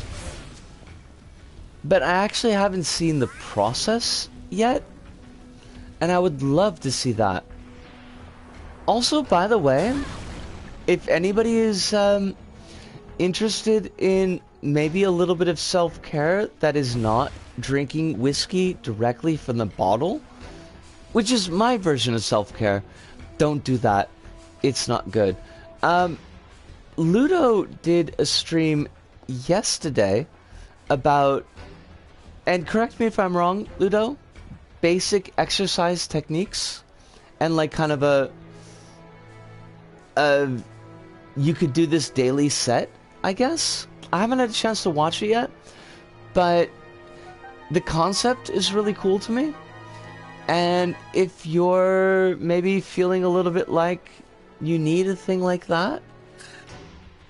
But I actually haven't seen the process yet. And I would love to see that. Also, by the way, if anybody is interested in maybe a little bit of self-care that is not drinking whiskey directly from the bottle, which is my version of self-care, don't do that. It's not good. Ludo did a stream yesterday about, and correct me if I'm wrong, Ludo, basic exercise techniques and like kind of a you could do this daily set, I guess. I haven't had a chance to watch it yet, but the concept is really cool to me. And if you're maybe feeling a little bit like you need a thing like that,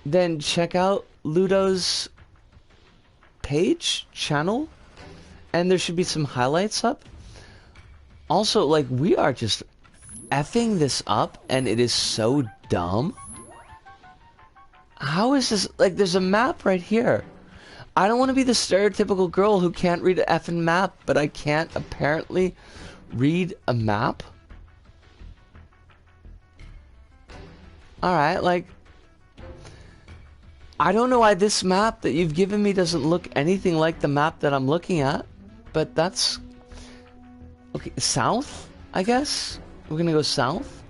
then check out Ludo's channel, and there should be some highlights up. Also, like, we are just effing this up, and it is so dumb. How is this? Like, there's a map right here. I don't want to be the stereotypical girl who can't read an effing map, but I can't apparently read a map. Alright, like, I don't know why this map that you've given me doesn't look anything like the map that I'm looking at, but that's... Okay, south, I guess? We're gonna go south?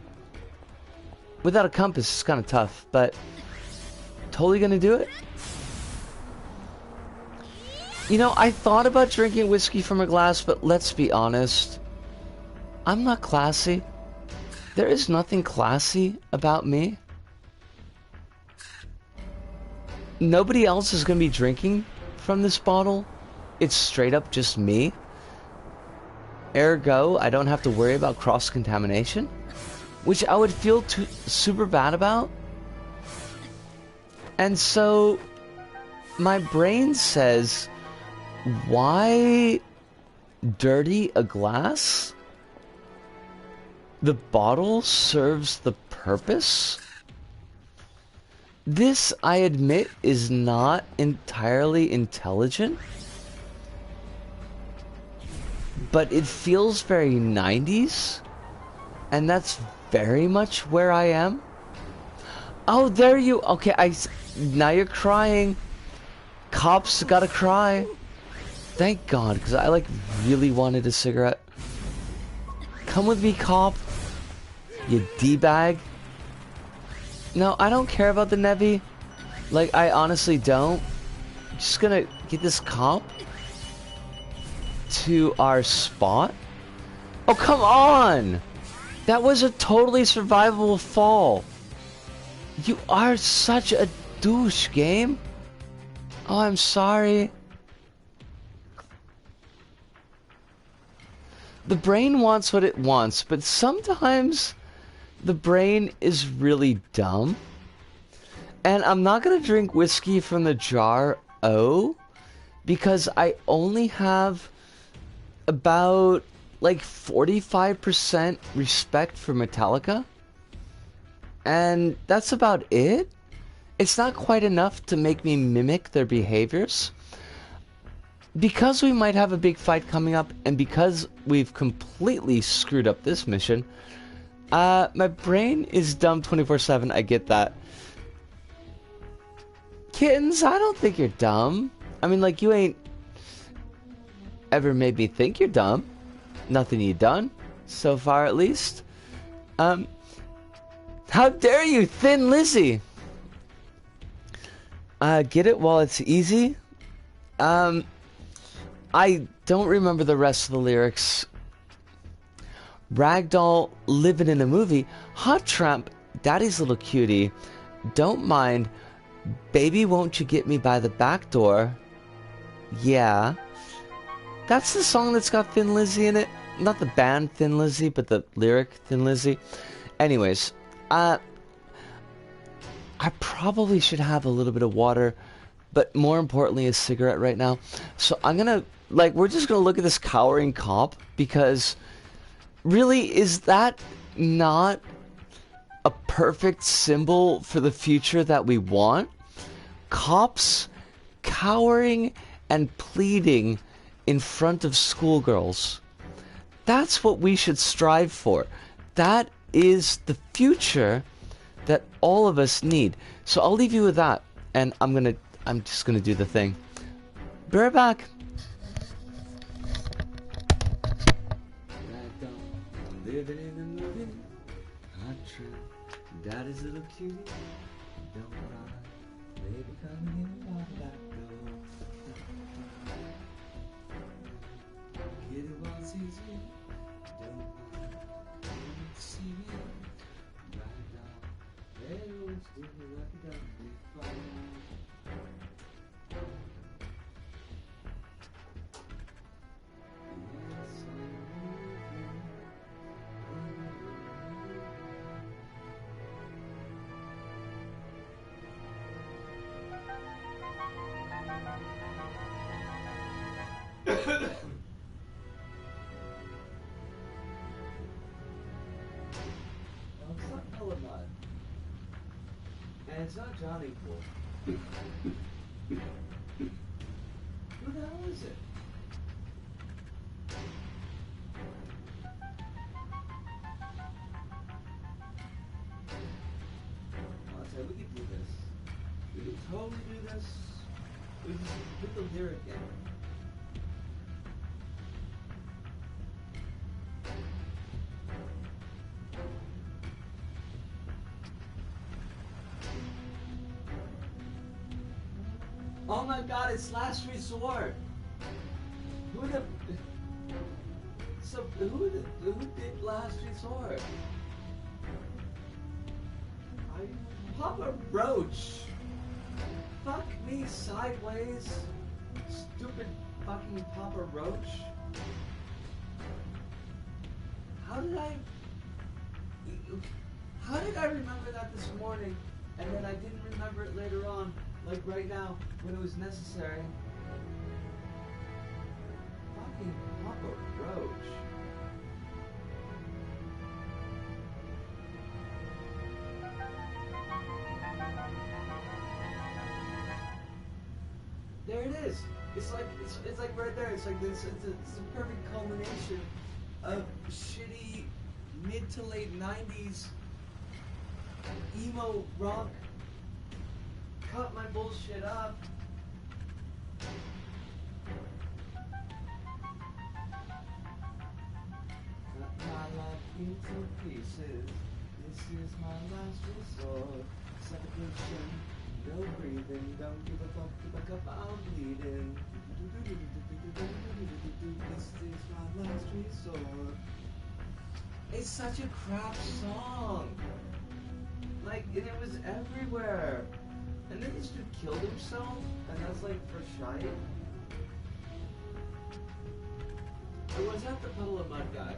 Without a compass, it's kind of tough, but totally gonna do it. You know, I thought about drinking whiskey from a glass, but let's be honest. I'm not classy. There is nothing classy about me. Nobody else is going to be drinking from this bottle. It's straight up just me. Ergo, I don't have to worry about cross-contamination, which I would feel super bad about. And so, my brain says, why dirty a glass? The bottle serves the purpose? This, I admit, is not entirely intelligent, but it feels very 90s, and that's very much where I am. Oh, there you... Okay, now you're crying. Cops gotta cry. Thank God, because I, like, really wanted a cigarette. Come with me, cop. You D-bag. No, I don't care about the Nevi. Like, I honestly don't. I'm just gonna get this cop to our spot. Oh, come on! That was a totally survivable fall. You are such a douche, game. Oh, I'm sorry. The brain wants what it wants, but sometimes the brain is really dumb. And I'm not gonna drink whiskey from the jar O, because I only have about like 45% respect for Metallica. And that's about it. It's not quite enough to make me mimic their behaviors. Because we might have a big fight coming up, and because we've completely screwed up this mission, my brain is dumb 24/7, I get that. Kittens, I don't think you're dumb. I mean, like, you ain't ever made me think you're dumb. Nothing you've done, so far at least. How dare you, Thin Lizzy! Get it while it's easy? I don't remember the rest of the lyrics. Ragdoll living in a movie. Hot Tramp, Daddy's little cutie. Don't mind. Baby, won't you get me by the back door? Yeah. That's the song that's got Thin Lizzy in it. Not the band Thin Lizzy, but the lyric Thin Lizzy. Anyways, I probably should have a little bit of water, but more importantly a cigarette right now. So I'm gonna, like, we're just gonna look at this cowering cop, because really, is that not a perfect symbol for the future that we want? Cops cowering and pleading in front of schoolgirls. That's what we should strive for. That is the future that all of us need. So I'll leave you with that. and I'm just gonna do the thing. Be right back. Living in the movie, hot trip. Daddy's little cutie, don't cry. Baby, come in and walk back door. Kitty wants sees you, don't mind. Don't see me, right now. Hey, what's doing like a dog be fine. And it's not Johnny Pool. Who the hell is it? I'll tell you, we could do this. We could totally do this. We could put the lyric in. Oh my God, it's Last Resort. Who did Last Resort? Papa Roach. Fuck me sideways. Stupid fucking Papa Roach. How did I remember that this morning and then I didn't remember it later on? Like right now, when it was necessary. Fucking Papa Roach. There it is. It's like right there. It's like this. It's a perfect culmination of shitty mid to late '90s emo rock. Cut my bullshit up. Cut my life into pieces. This is my last resort. Suffocation, no breathing. Don't give a fuck, keep a cup, I'm bleeding. This is my last resort. It's such a crap song. Like, and it was everywhere. And then this dude killed himself, and that's like for shite. Or was that the Puddle of Mud guy?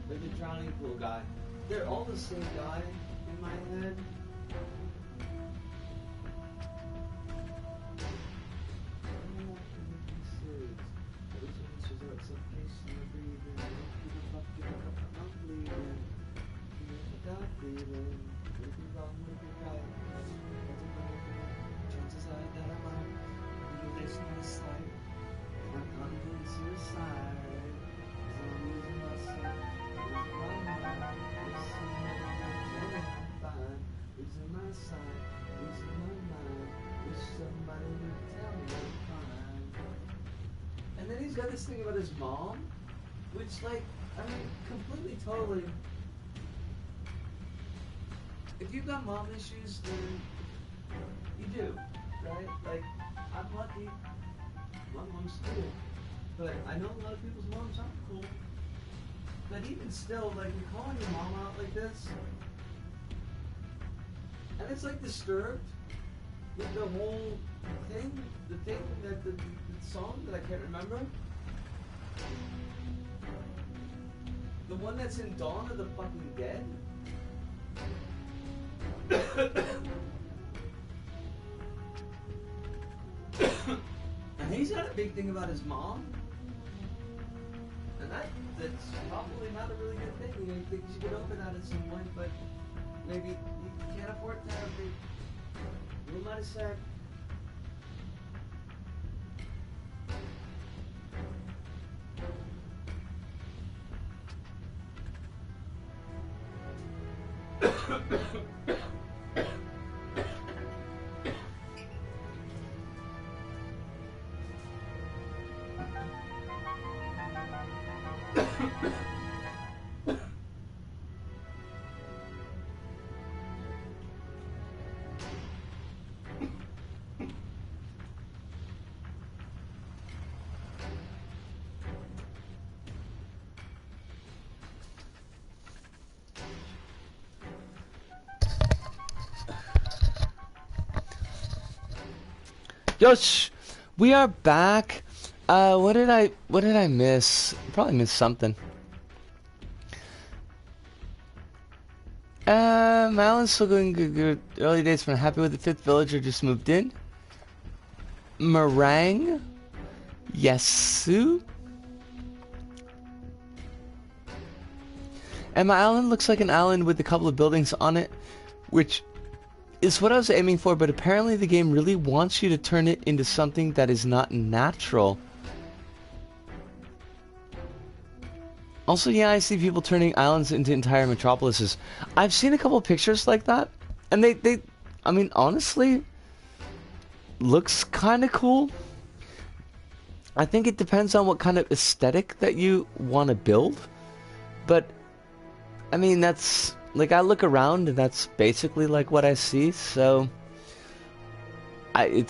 Or the Drowning Pool guy? They're all the same guy in my head. And then he's got this thing about his mom, which, like, I mean, completely, totally. If you've got mom issues, then you do, right? Like, I'm lucky. My mom's cool. But I know a lot of people's moms aren't cool. But even still, like, you're calling your mom out like this, and it's like disturbed with the whole thing, the song that I can't remember. The one that's in Dawn of the Fucking Dead. And he's got a big thing about his mom. And that's probably not a really good thing. You think you should get over that at some point, but maybe you can't afford therapy. You might have said. Yosh, we are back. What did I miss? Probably missed something. Alan's still going good. Early days when happy with the 5th villager just moved in. Meringue. Yesu. And my island looks like an island with a couple of buildings on it, which is what I was aiming for, but apparently the game really wants you to turn it into something that is not natural. Also, yeah, I see people turning islands into entire metropolises. I've seen a couple of pictures like that, and they I mean, honestly, looks kind of cool. I think it depends on what kind of aesthetic that you want to build, but I mean, that's, like, I look around and that's basically like what I see, so I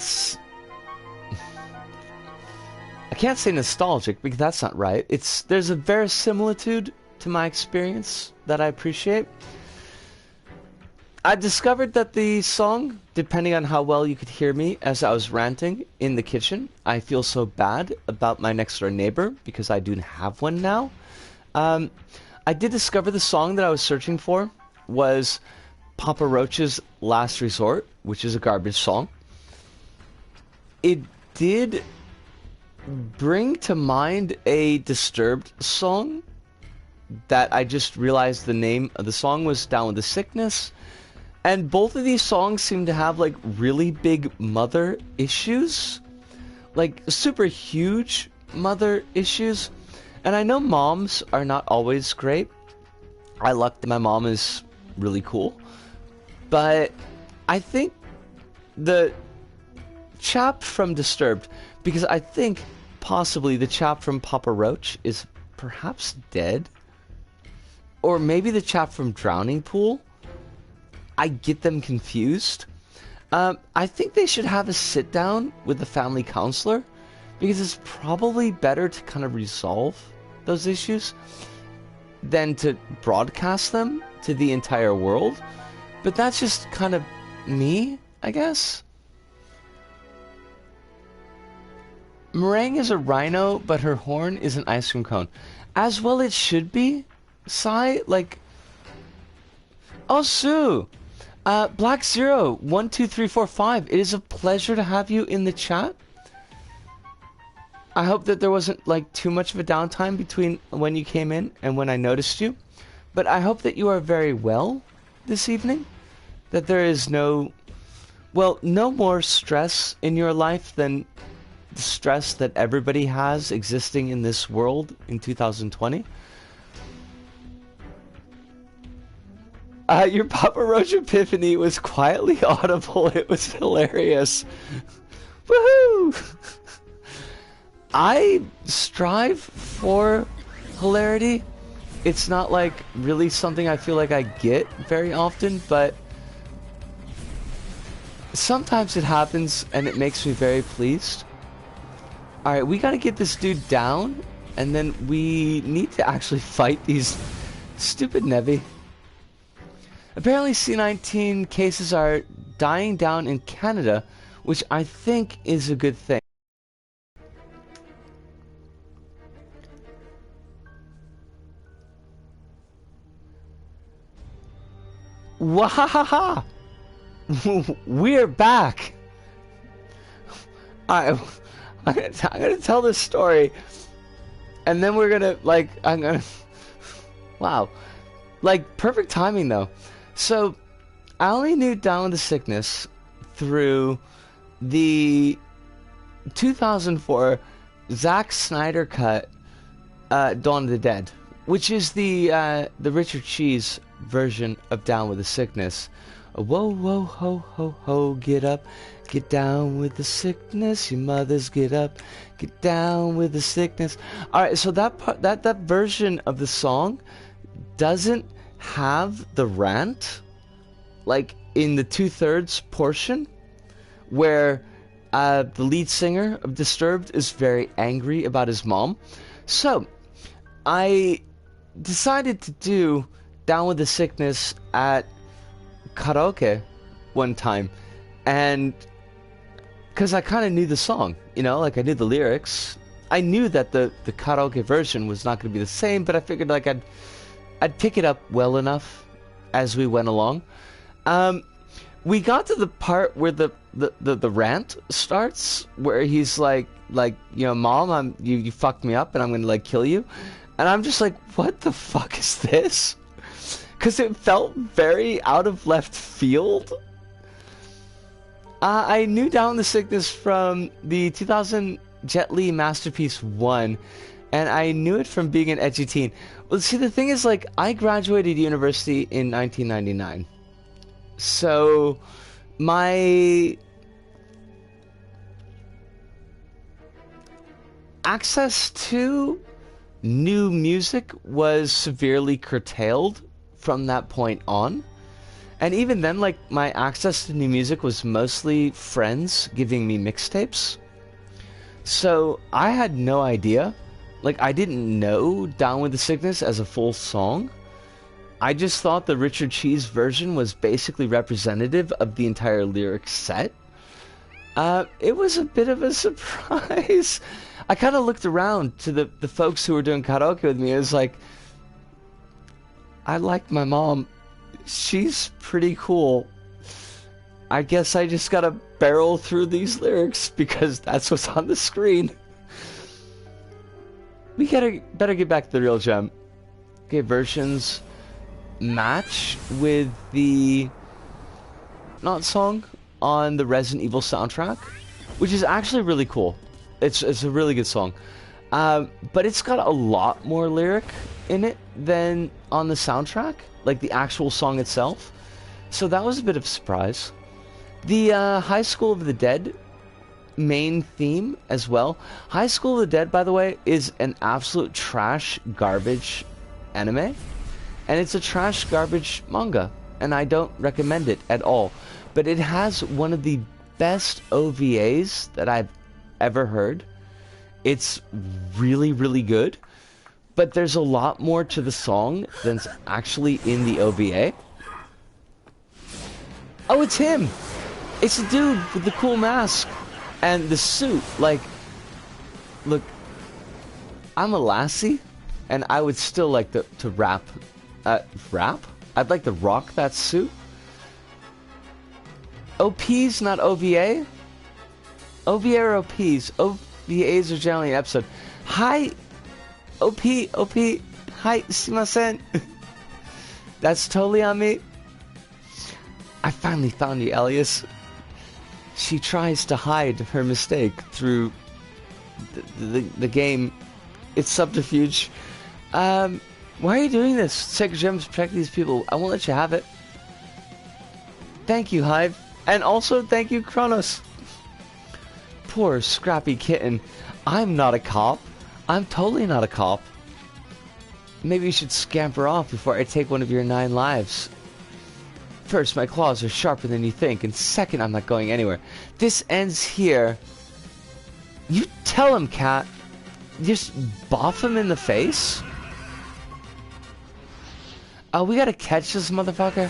can't say nostalgic because that's not right. There's a verisimilitude to my experience that I appreciate. I discovered that the song, depending on how well you could hear me as I was ranting in the kitchen, I feel so bad about my next door neighbor because I do have one now. I did discover the song that I was searching for was Papa Roach's Last Resort, which is a garbage song. It did bring to mind a Disturbed song that I just realized the name of the song was Down with the Sickness. And both of these songs seem to have like really big mother issues. Like super huge mother issues. And I know moms are not always great. I luck that my mom is really cool. But I think the chap from Disturbed, because I think possibly the chap from Papa Roach is perhaps dead. Or maybe the chap from Drowning Pool. I get them confused. I think they should have a sit down with the family counselor, because it's probably better to kind of resolve those issues than to broadcast them to the entire world. But that's just kind of me, I guess. Meringue is a rhino, but her horn is an ice cream cone. As well it should be, Sai. Like, oh, Sue! Black Zero 12345. It is a pleasure to have you in the chat. I hope that there wasn't like too much of a downtime between when you came in and when I noticed you. But I hope that you are very well this evening. That there is no more stress in your life than the stress that everybody has existing in this world in 2020. Your Papa Roach epiphany was quietly audible. It was hilarious. Woohoo! I strive for hilarity. It's not like really something I feel like I get very often, but sometimes it happens and it makes me very pleased. Alright, we gotta get this dude down, and then we need to actually fight these stupid Nevi. Apparently C19 cases are dying down in Canada, which I think is a good thing. Wahahaha! We're back! I'm gonna tell this story, and then we're gonna, like, wow. Like, perfect timing, though. So, I only knew Down with the Sickness through the 2004 Zack Snyder cut, Dawn of the Dead, which is the Richard Cheese version of Down with the Sickness. Whoa, whoa, ho, ho, ho, get up, get down with the sickness, your mothers get up, get down with the sickness. Alright, so that version of the song doesn't have the rant, like in the 2/3 portion, where the lead singer of Disturbed is very angry about his mom. So, I decided to do Down with the Sickness at karaoke one time, and because I kind of knew the song, you know, like I knew the lyrics. I knew that the karaoke version was not going to be the same, but I figured like I'd pick it up well enough as we went along. We got to the part where the rant starts, where he's like, you know, Mom, you fucked me up and I'm gonna like kill you. And I'm just like, what the fuck is this? Because it felt very out of left field. I knew Down the Sickness from the 2000 Jet Li Masterpiece 1, and I knew it from being an edgy teen. Well, see, the thing is, like, I graduated university in 1999. So, my access to new music was severely curtailed from that point on. And even then, like, my access to new music was mostly friends giving me mixtapes. So I had no idea. Like, I didn't know Down with the Sickness as a full song. I just thought the Richard Cheese version was basically representative of the entire lyric set. It was a bit of a surprise. I kind of looked around to the folks who were doing karaoke with me. It was like, I like my mom. She's pretty cool. I guess I just gotta barrel through these lyrics because that's what's on the screen. We better get back to the real gem. Okay, versions match with the not song on the Resident Evil soundtrack, which is actually really cool. It's a really good song, but it's got a lot more lyric in it than on the soundtrack, like the actual song itself. So that was a bit of a surprise. The High School of the Dead main theme as well. High School of the Dead, by the way, is an absolute trash garbage anime, and it's a trash garbage manga, and I don't recommend it at all. But it has one of the best OVAs that I've ever heard. It's really, really good, but there's a lot more to the song than's actually in the OVA. Oh, it's him! It's the dude with the cool mask and the suit. Like, look, I'm a lassie, and I would still like to rap. Rap? I'd like to rock that suit. OPs, not OVA? OVA or OPs? OVAs are generally an episode. Hi! OP, hi, sumimasen. That's totally on me. I finally found you, Alias. She tries to hide her mistake through the game. It's subterfuge. Why are you doing this? Sacred gems protect these people. I won't let you have it. Thank you, Hive. And also, thank you, Kronos. Poor scrappy kitten. I'm not a cop. I'm totally not a cop. Maybe you should scamper off before I take one of your 9 lives. First, my claws are sharper than you think, and second, I'm not going anywhere. This ends here. You tell him, cat. Just boff him in the face? Oh, we gotta catch this motherfucker?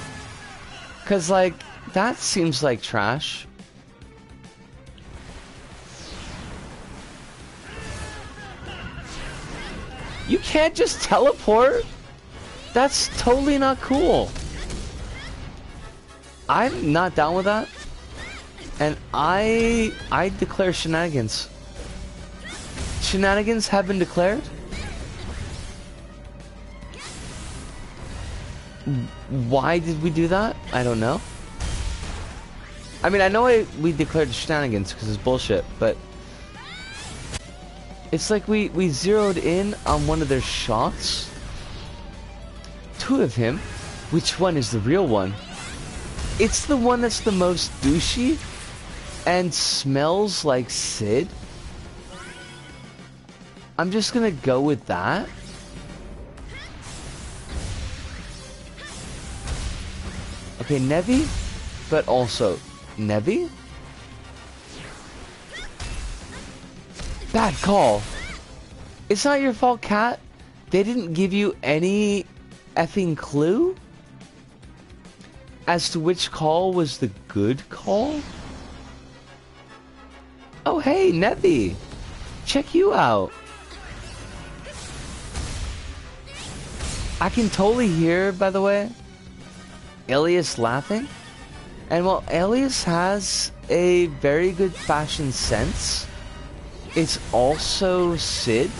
Cause, like, that seems like trash. You can't just teleport? That's totally not cool. I'm not down with that. And I declare shenanigans. Shenanigans have been declared? Why did we do that? I don't know. I mean, I know we declared shenanigans because it's bullshit, but it's like we zeroed in on one of their shots. 2 of him. Which one is the real one? It's the one that's the most douchey and smells like Sid. I'm just gonna go with that. Okay, Nevi, but also Nevi? Bad call. It's not your fault, cat. They didn't give you any effing clue as to which call was the good call? Oh, hey, Nevi. Check you out. I can totally hear, by the way, Alias laughing. And while Alias has a very good fashion sense, it's also Sid.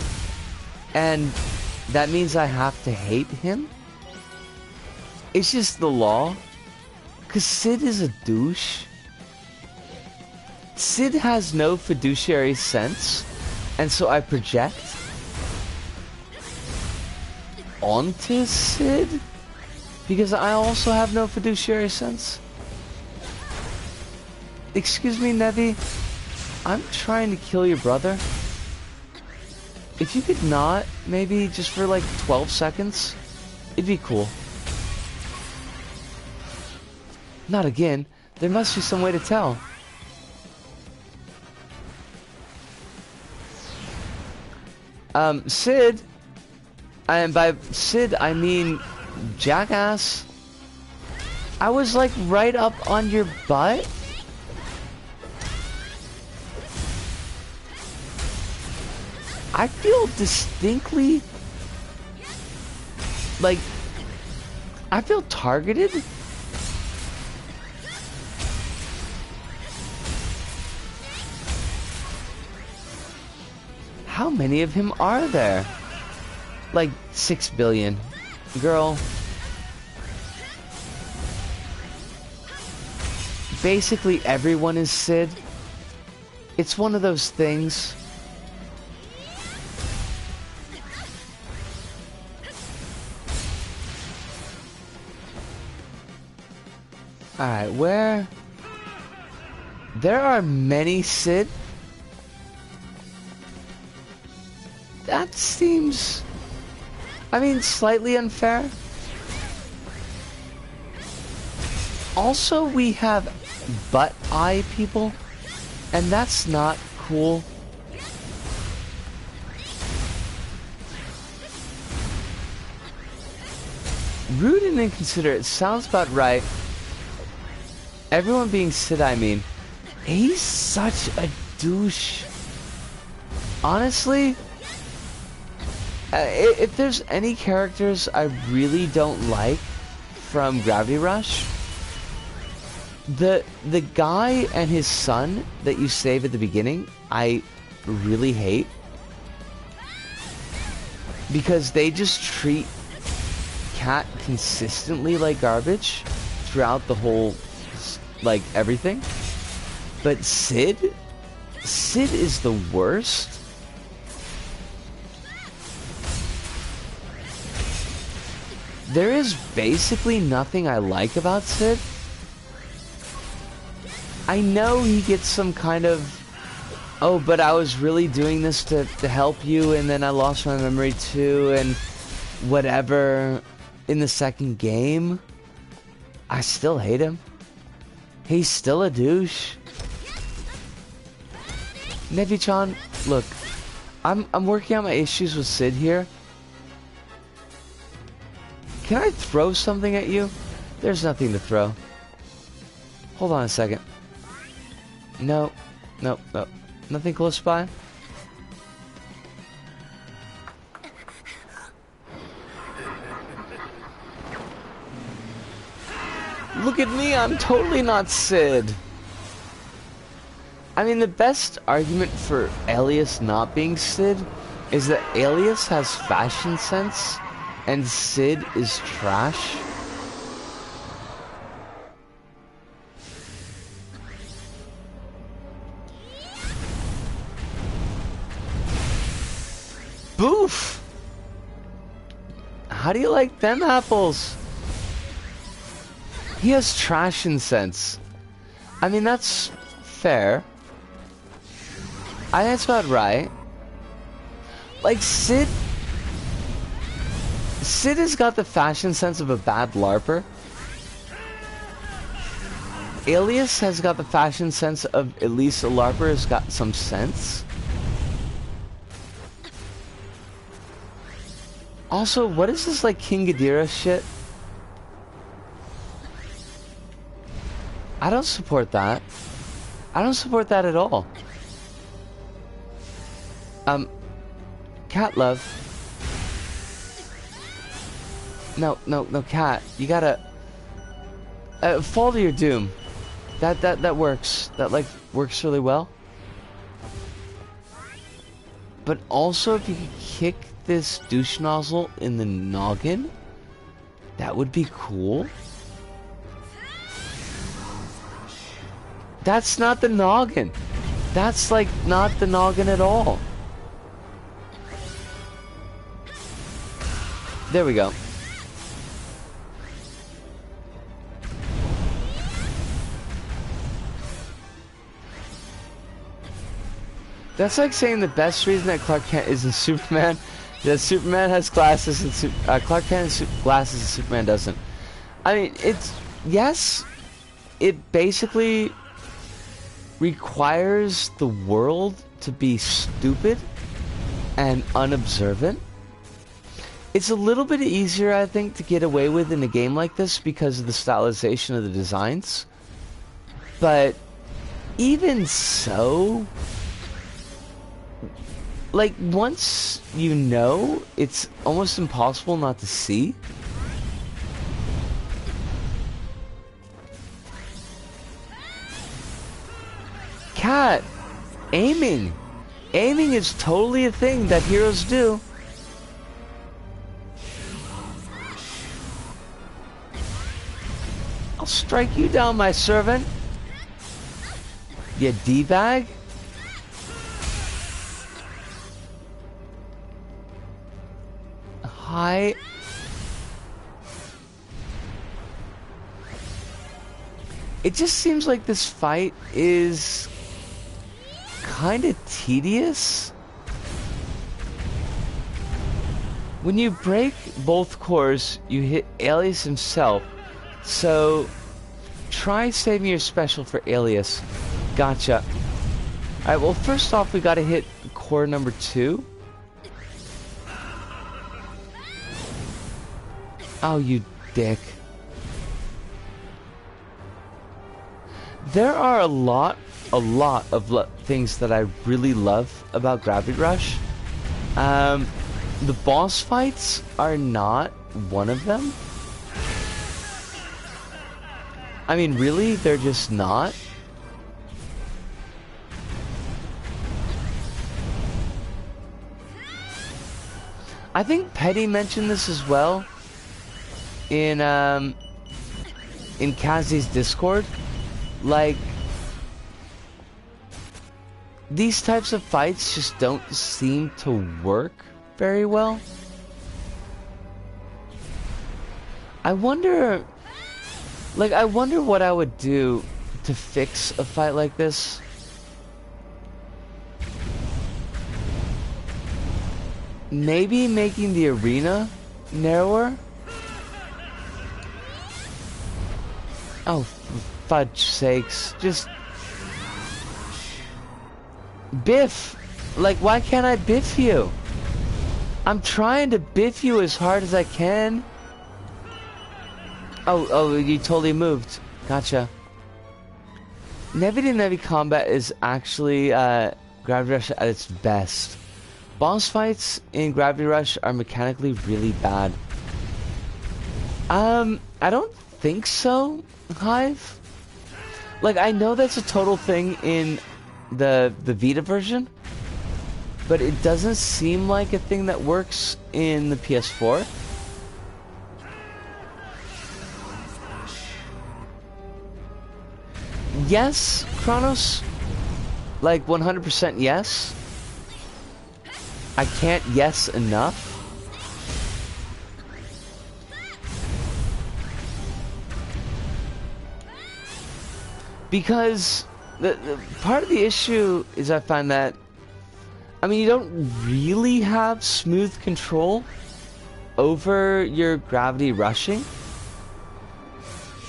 And that means I have to hate him. It's just the law. Because Sid is a douche. Sid has no fiduciary sense. And so I project onto Sid. Because I also have no fiduciary sense. Excuse me, Nevi. I'm trying to kill your brother. If you could not, maybe just for like 12 seconds, it'd be cool. Not again. There must be some way to tell. Sid, and by Sid I mean jackass. I was like right up on your butt. I feel distinctly like I feel targeted. How many of him are there? Like 6 billion. Girl. Basically everyone is Sid. It's one of those things. Alright, where? There are many Sid. That seems, I mean, slightly unfair. Also, we have butt eye people, and that's not cool. Rude and inconsiderate sounds about right. Everyone being Sid, I mean, he's such a douche. Honestly, if there's any characters I really don't like from Gravity Rush, the guy and his son that you save at the beginning, I really hate. Because they just treat Cat consistently like garbage throughout the whole, like, everything. But Sid is the worst. There is basically nothing I like about Sid. I know he gets some kind of, oh, but I was really doing this to help you, and then I lost my memory too, and whatever in the second game. I still hate him. He's still a douche. Nevi-chan, look, I'm working out my issues with Sid here. Can I throw something at you? There's nothing to throw. Hold on a second. No. Nothing close by? Look at me, I'm totally not Sid. I mean, the best argument for Alias not being Sid is that Alias has fashion sense and Sid is trash. Boof! How do you like them apples? He has trash and sense. I mean, that's fair. I think that's about right. Like, Sid has got the fashion sense of a bad LARPer. Alias has got the fashion sense of at least a LARPer has got some sense. Also, what is this, like, King Ghidorah shit? I don't support that. I don't support that at all. Cat love. No, Cat. You gotta fall to your doom. That works. That like works really well. But also, if you could kick this douche nozzle in the noggin, that would be cool. That's not the noggin. That's like not the noggin at all. There we go. That's like saying the best reason that Clark Kent isn't Superman, that Superman has glasses and Clark Kent has glasses and Superman doesn't. I mean, it's yes, it basically requires the world to be stupid and unobservant. It's a little bit easier, I think, to get away with in a game like this because of the stylization of the designs. But even so, like, once you know, it's almost impossible not to see. Cat, aiming. Aiming is totally a thing that heroes do. I'll strike you down, my servant. You D-bag. Hi. It just seems like this fight is kind of tedious. When you break both cores, you hit Alias himself. So try saving your special for Alias. Gotcha. Alright, well, first off, we gotta hit core number 2. Oh, you dick. There are a lot of things that I really love about Gravity Rush. The boss fights are not one of them. I mean, really, they're just not. I think Petty mentioned this as well in Kazi's Discord. Like, these types of fights just don't seem to work very well. I wonder what I would do to fix a fight like this. Maybe making the arena narrower? Oh, for fudge sakes. Just biff! Like, why can't I biff you? I'm trying to biff you as hard as I can. Oh, you totally moved. Gotcha. Nevi to Nevi combat is actually Gravity Rush at its best. Boss fights in Gravity Rush are mechanically really bad. I don't think so, Hive. Like, I know that's a total thing in the Vita version, but it doesn't seem like a thing that works in the PS4. Yes, Kronos. Like 100% yes. I can't yes enough. Because the part of the issue is I find that, I mean, you don't really have smooth control over your gravity rushing.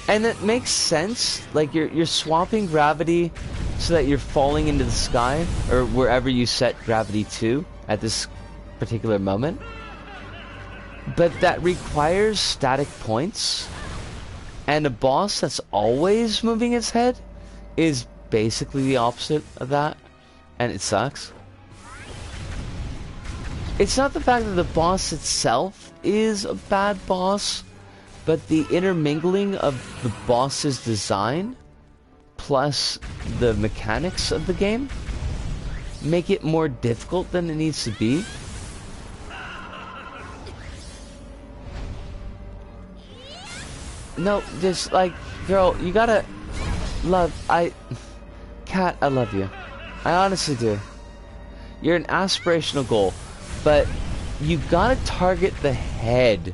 And it makes sense, like you're swapping gravity so that you're falling into the sky, or wherever you set gravity to at this particular moment. But that requires static points, and a boss that's always moving its head is basically the opposite of that, and it sucks. It's not the fact that the boss itself is a bad boss, but the intermingling of the boss's design plus the mechanics of the game make it more difficult than it needs to be. No, just like, girl, you gotta love, Kat, I love you. I honestly do. You're an aspirational goal, but you gotta target the head.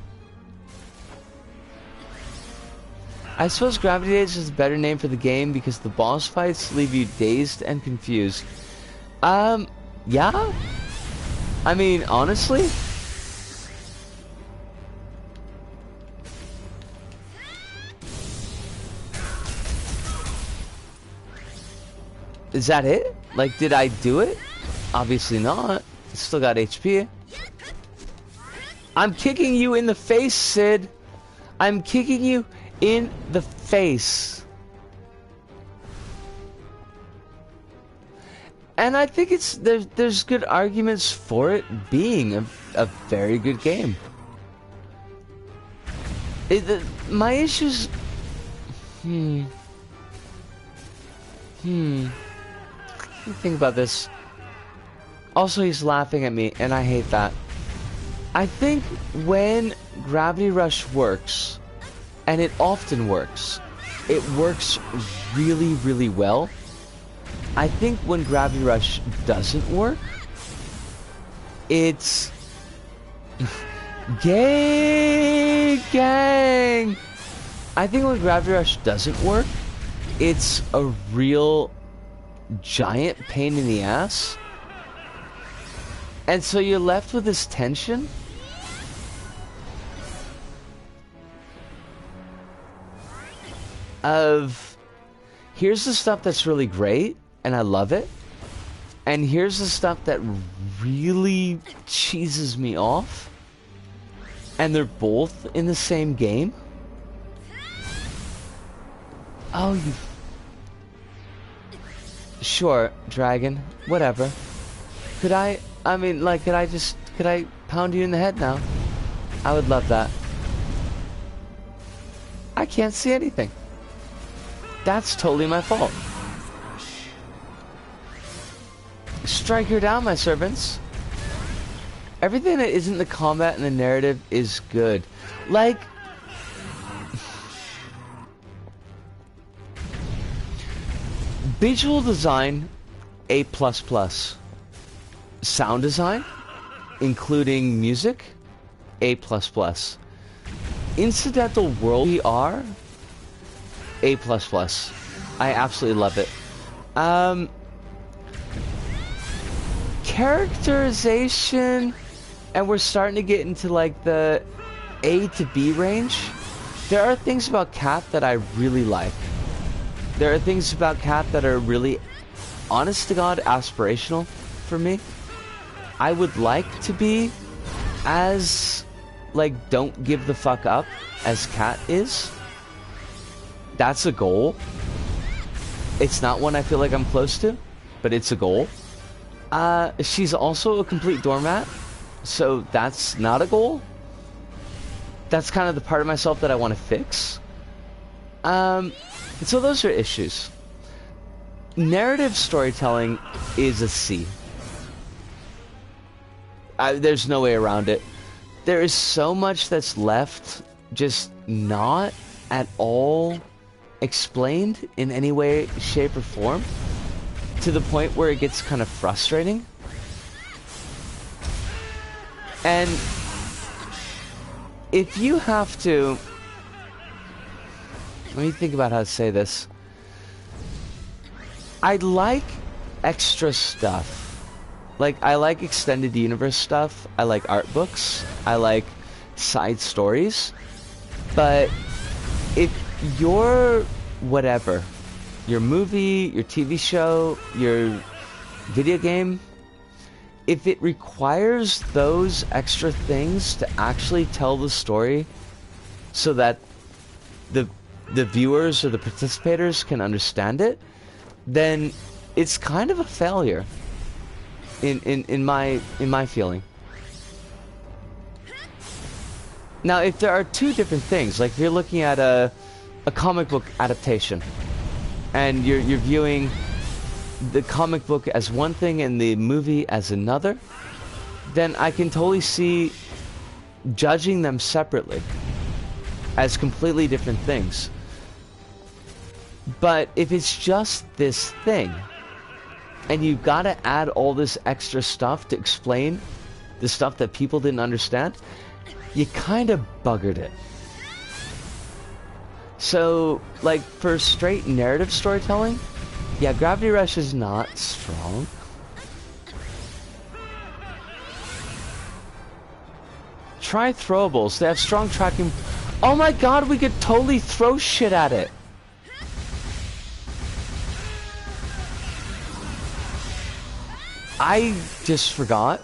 I suppose Gravity Age is a better name for the game because the boss fights leave you dazed and confused. Yeah? I mean, honestly? Is that it? Like, did I do it? Obviously not. Still got HP. I'm kicking you in the face, Sid. I'm kicking you in the face. And I think there's good arguments for it being a very good game. My issues... Let me think about this. Also, he's laughing at me, and I hate that. I think when Gravity Rush works, and it often works, it works really, really well. I think when Gravity Rush doesn't work, it's... Gay gang! I think when Gravity Rush doesn't work, it's a real giant pain in the ass. And so you're left with this tension of, here's the stuff that's really great and I love it, and here's the stuff that really cheeses me off, and they're both in the same game. Oh, you... Sure, dragon. Whatever. Could I mean, like, could I pound you in the head now? I would love that. I can't see anything. That's totally my fault. Strike her down, my servants. Everything that isn't the combat and the narrative is good. Like... Visual design, A++. Sound design, including music, A++. Incidental world PR, A++. I absolutely love it. Characterization, and we're starting to get into like the A to B range. There are things about Kat that I really like. There are things about Kat that are really, honest to God, aspirational for me. I would like to be as, like, don't give the fuck up as Kat is. That's a goal. It's not one I feel like I'm close to, but it's a goal. She's also a complete doormat, so that's not a goal. That's kind of the part of myself that I want to fix. So those are issues. Narrative storytelling is a C. There's no way around it. There is so much that's left just not at all explained in any way, shape, or form, to the point where it gets kind of frustrating. And if you have to... Let me think about how to say this. I like extra stuff. Like, I like extended universe stuff. I like art books. I like side stories. But if your whatever, your movie, your TV show, your video game, if it requires those extra things to actually tell the story so that the viewers or the participators can understand it, then it's kind of a failure in my feeling. Now, if there are two different things, like if you're looking at a comic book adaptation, and you're viewing the comic book as one thing and the movie as another, then I can totally see judging them separately as completely different things. But if it's just this thing, and you've got to add all this extra stuff to explain the stuff that people didn't understand, you kind of buggered it. So, like, for straight narrative storytelling, yeah, Gravity Rush is not strong. Try throwables. They have strong tracking. Oh my god, we could totally throw shit at it. I just forgot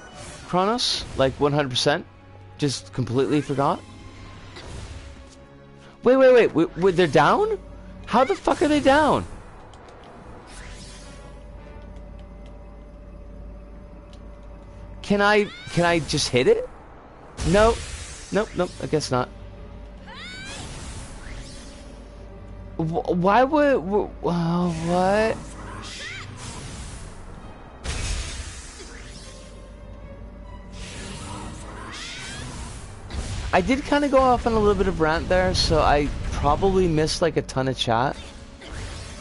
Kronos, like 100%. Just completely forgot. Wait, they're down? How the fuck are they down? Can I just hit it? Nope, I guess not. Why would... what? I did kind of go off on a little bit of rant there, so I probably missed like a ton of chat.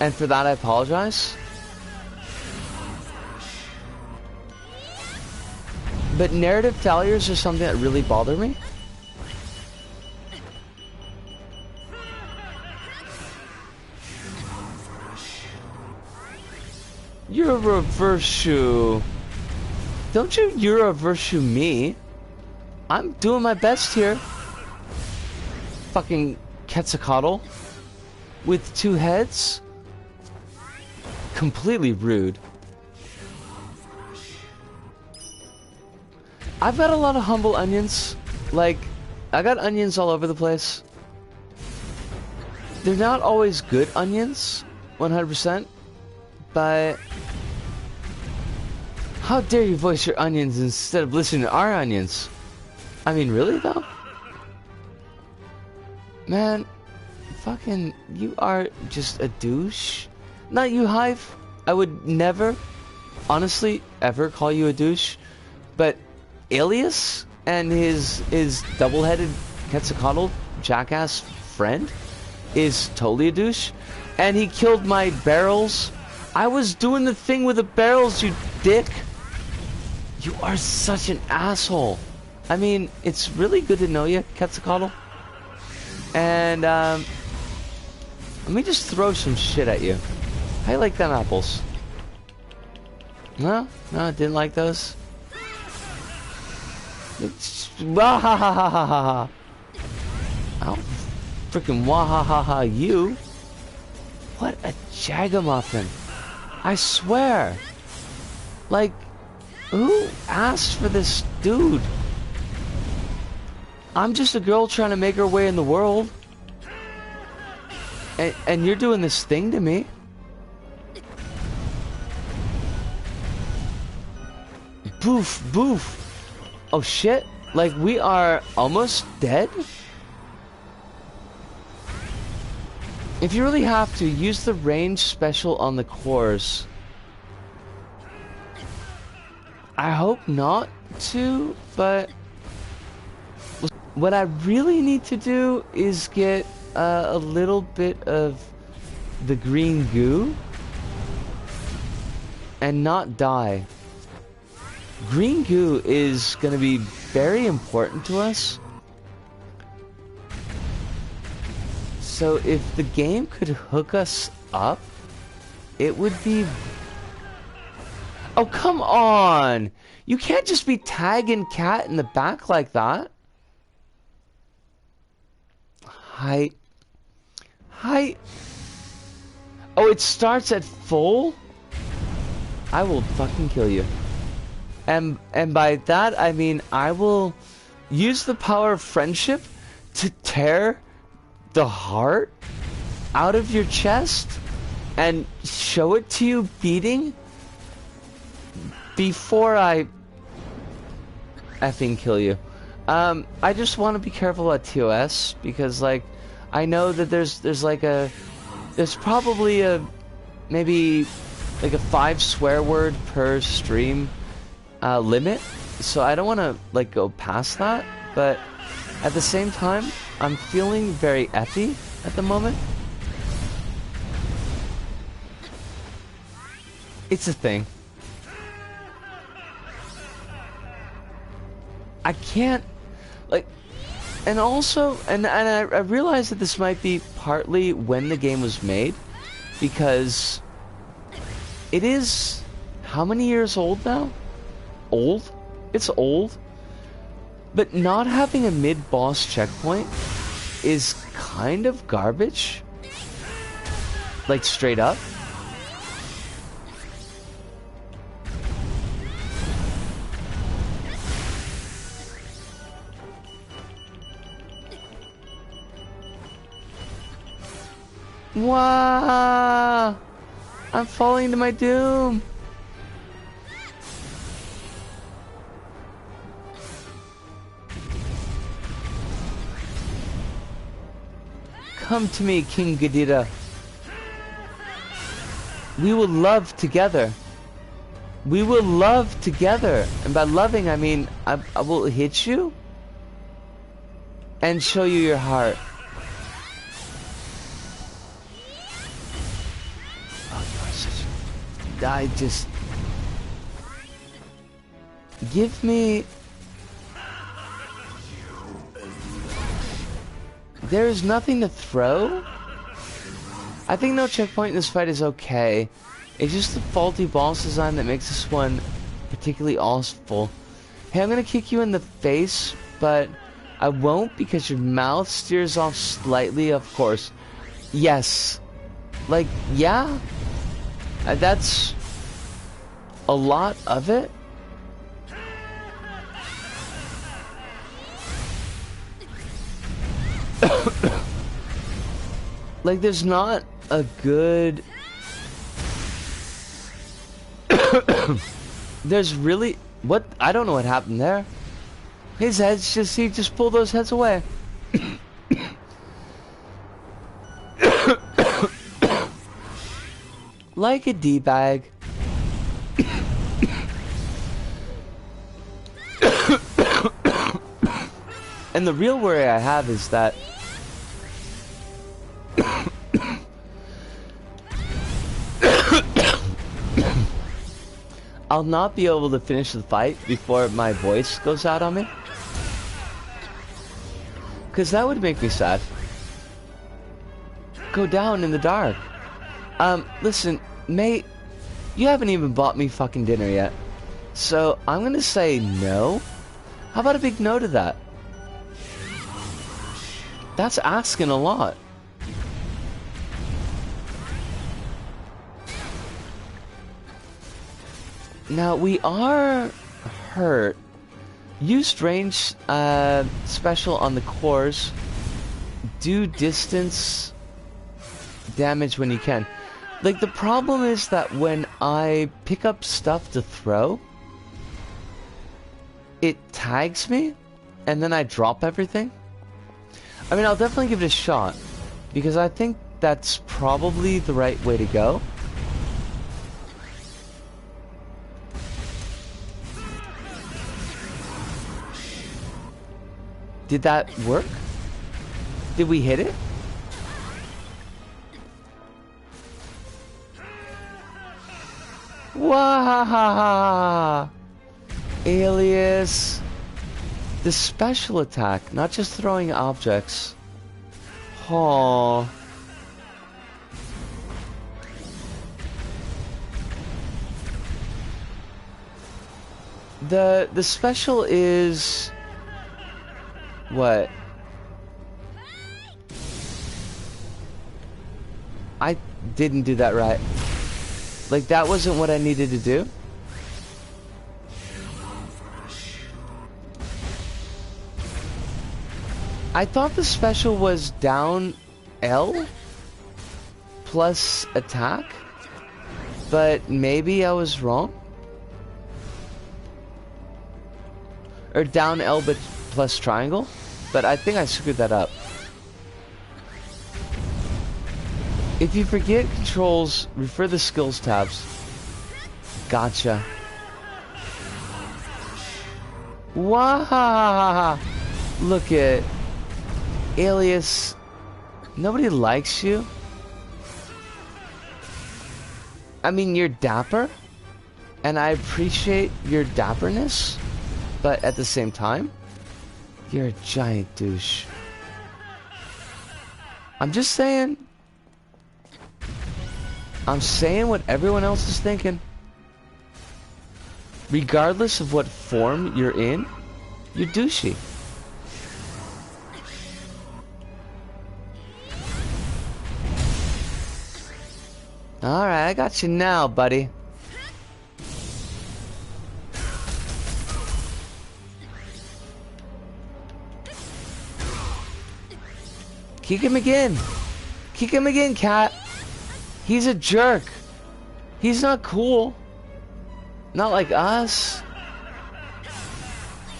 And for that I apologize. But narrative failures are something that really bother me. You're a reverse shoe. Don't you reverse shoe me. I'm doing my best here. Fucking Quetzalcoatl with two heads. Completely rude. I've got a lot of humble onions. Like, I got onions all over the place. They're not always good onions, 100%, but how dare you voice your onions instead of listening to our onions? I mean, really though? Man, fucking, you are just a douche. Not you, Hive. I would never, honestly, ever call you a douche. But Alias and his double-headed Quetzalcoatl jackass friend is totally a douche. And he killed my barrels. I was doing the thing with the barrels, you dick. You are such an asshole. I mean, it's really good to know you, Quetzalcoatl. And, let me just throw some shit at you. How you like them apples? No, I didn't like those. Wahahaha. I'll freaking wahahaha you. What a jagamuffin. I swear. Like, who asked for this dude? I'm just a girl trying to make her way in the world. And you're doing this thing to me. Boof, boof. Oh shit. Like, we are almost dead? If you really have to, use the range special on the cores. I hope not to, but what I really need to do is get a little bit of the green goo and not die. Green goo is going to be very important to us. So if the game could hook us up, it would be... Oh, come on! You can't just be tagging Cat in the back like that. Hi. Oh, it starts at full? I will fucking kill you. And by that, I mean I will use the power of friendship to tear the heart out of your chest and show it to you beating before I effing kill you. I just want to be careful at TOS because, like, I know that there's probably maybe like a 5 swear word per stream limit, so I don't want to like go past that. But at the same time, I'm feeling very effy at the moment. It's a thing. I can't, like, and also, and I realize that this might be partly when the game was made, because it is, how many years old now? Old? It's old. But not having a mid-boss checkpoint is kind of garbage. Like, straight up. Wow! I'm falling to my doom! Come to me, King Ghidorah. We will love together. We will love together. And by loving, I mean, I will hit you and show you your heart. I just... Give me... There's nothing to throw? I think no checkpoint in this fight is okay. It's just the faulty boss design that makes this one particularly awful. Hey, I'm gonna kick you in the face, but I won't because your mouth steers off slightly, of course. Yes. Like, yeah? That's a lot of it. Like, there's not a good... There's really... What? I don't know what happened there. His head's just... He just pulled those heads away. Like a D-bag. And the real worry I have is that I'll not be able to finish the fight before my voice goes out on me. Because that would make me sad. Go down in the dark. Listen, mate, you haven't even bought me fucking dinner yet. So, I'm gonna say no. How about a big no to that? That's asking a lot. Now, we are hurt. Used range special on the cores. Do distance damage when you can. Like, the problem is that when I pick up stuff to throw, it tags me, and then I drop everything. I mean, I'll definitely give it a shot, because I think that's probably the right way to go. Did that work? Did we hit it? Wahahaha! Alias. The special attack, not just throwing objects. Aww. The special is... What? I didn't do that right. Like, that wasn't what I needed to do. I thought the special was down L plus attack, but maybe I was wrong. Or down L but plus triangle, but I think I screwed that up. If you forget controls, refer to the skills tabs. Gotcha. Wow! Look at Alias. Nobody likes you. I mean, you're dapper, and I appreciate your dapperness, but at the same time, you're a giant douche. I'm just saying. I'm saying what everyone else is thinking. Regardless of what form you're in, you're douchey. Alright, I got you now, buddy. Kick him again. Kick him again, cat. He's a jerk. He's not cool. Not like us.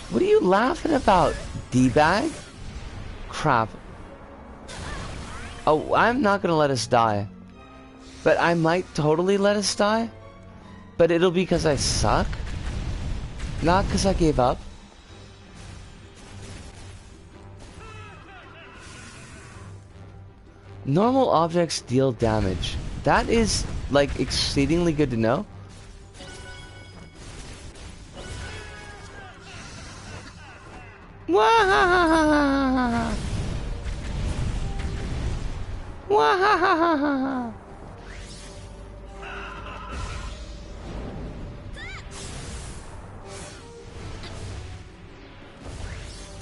What are you laughing about, D-bag? Crap. Oh, I'm not gonna let us die. But I might totally let us die. But it'll be because I suck. Not because I gave up. Normal objects deal damage. That is, like, exceedingly good to know. Wah! Wah!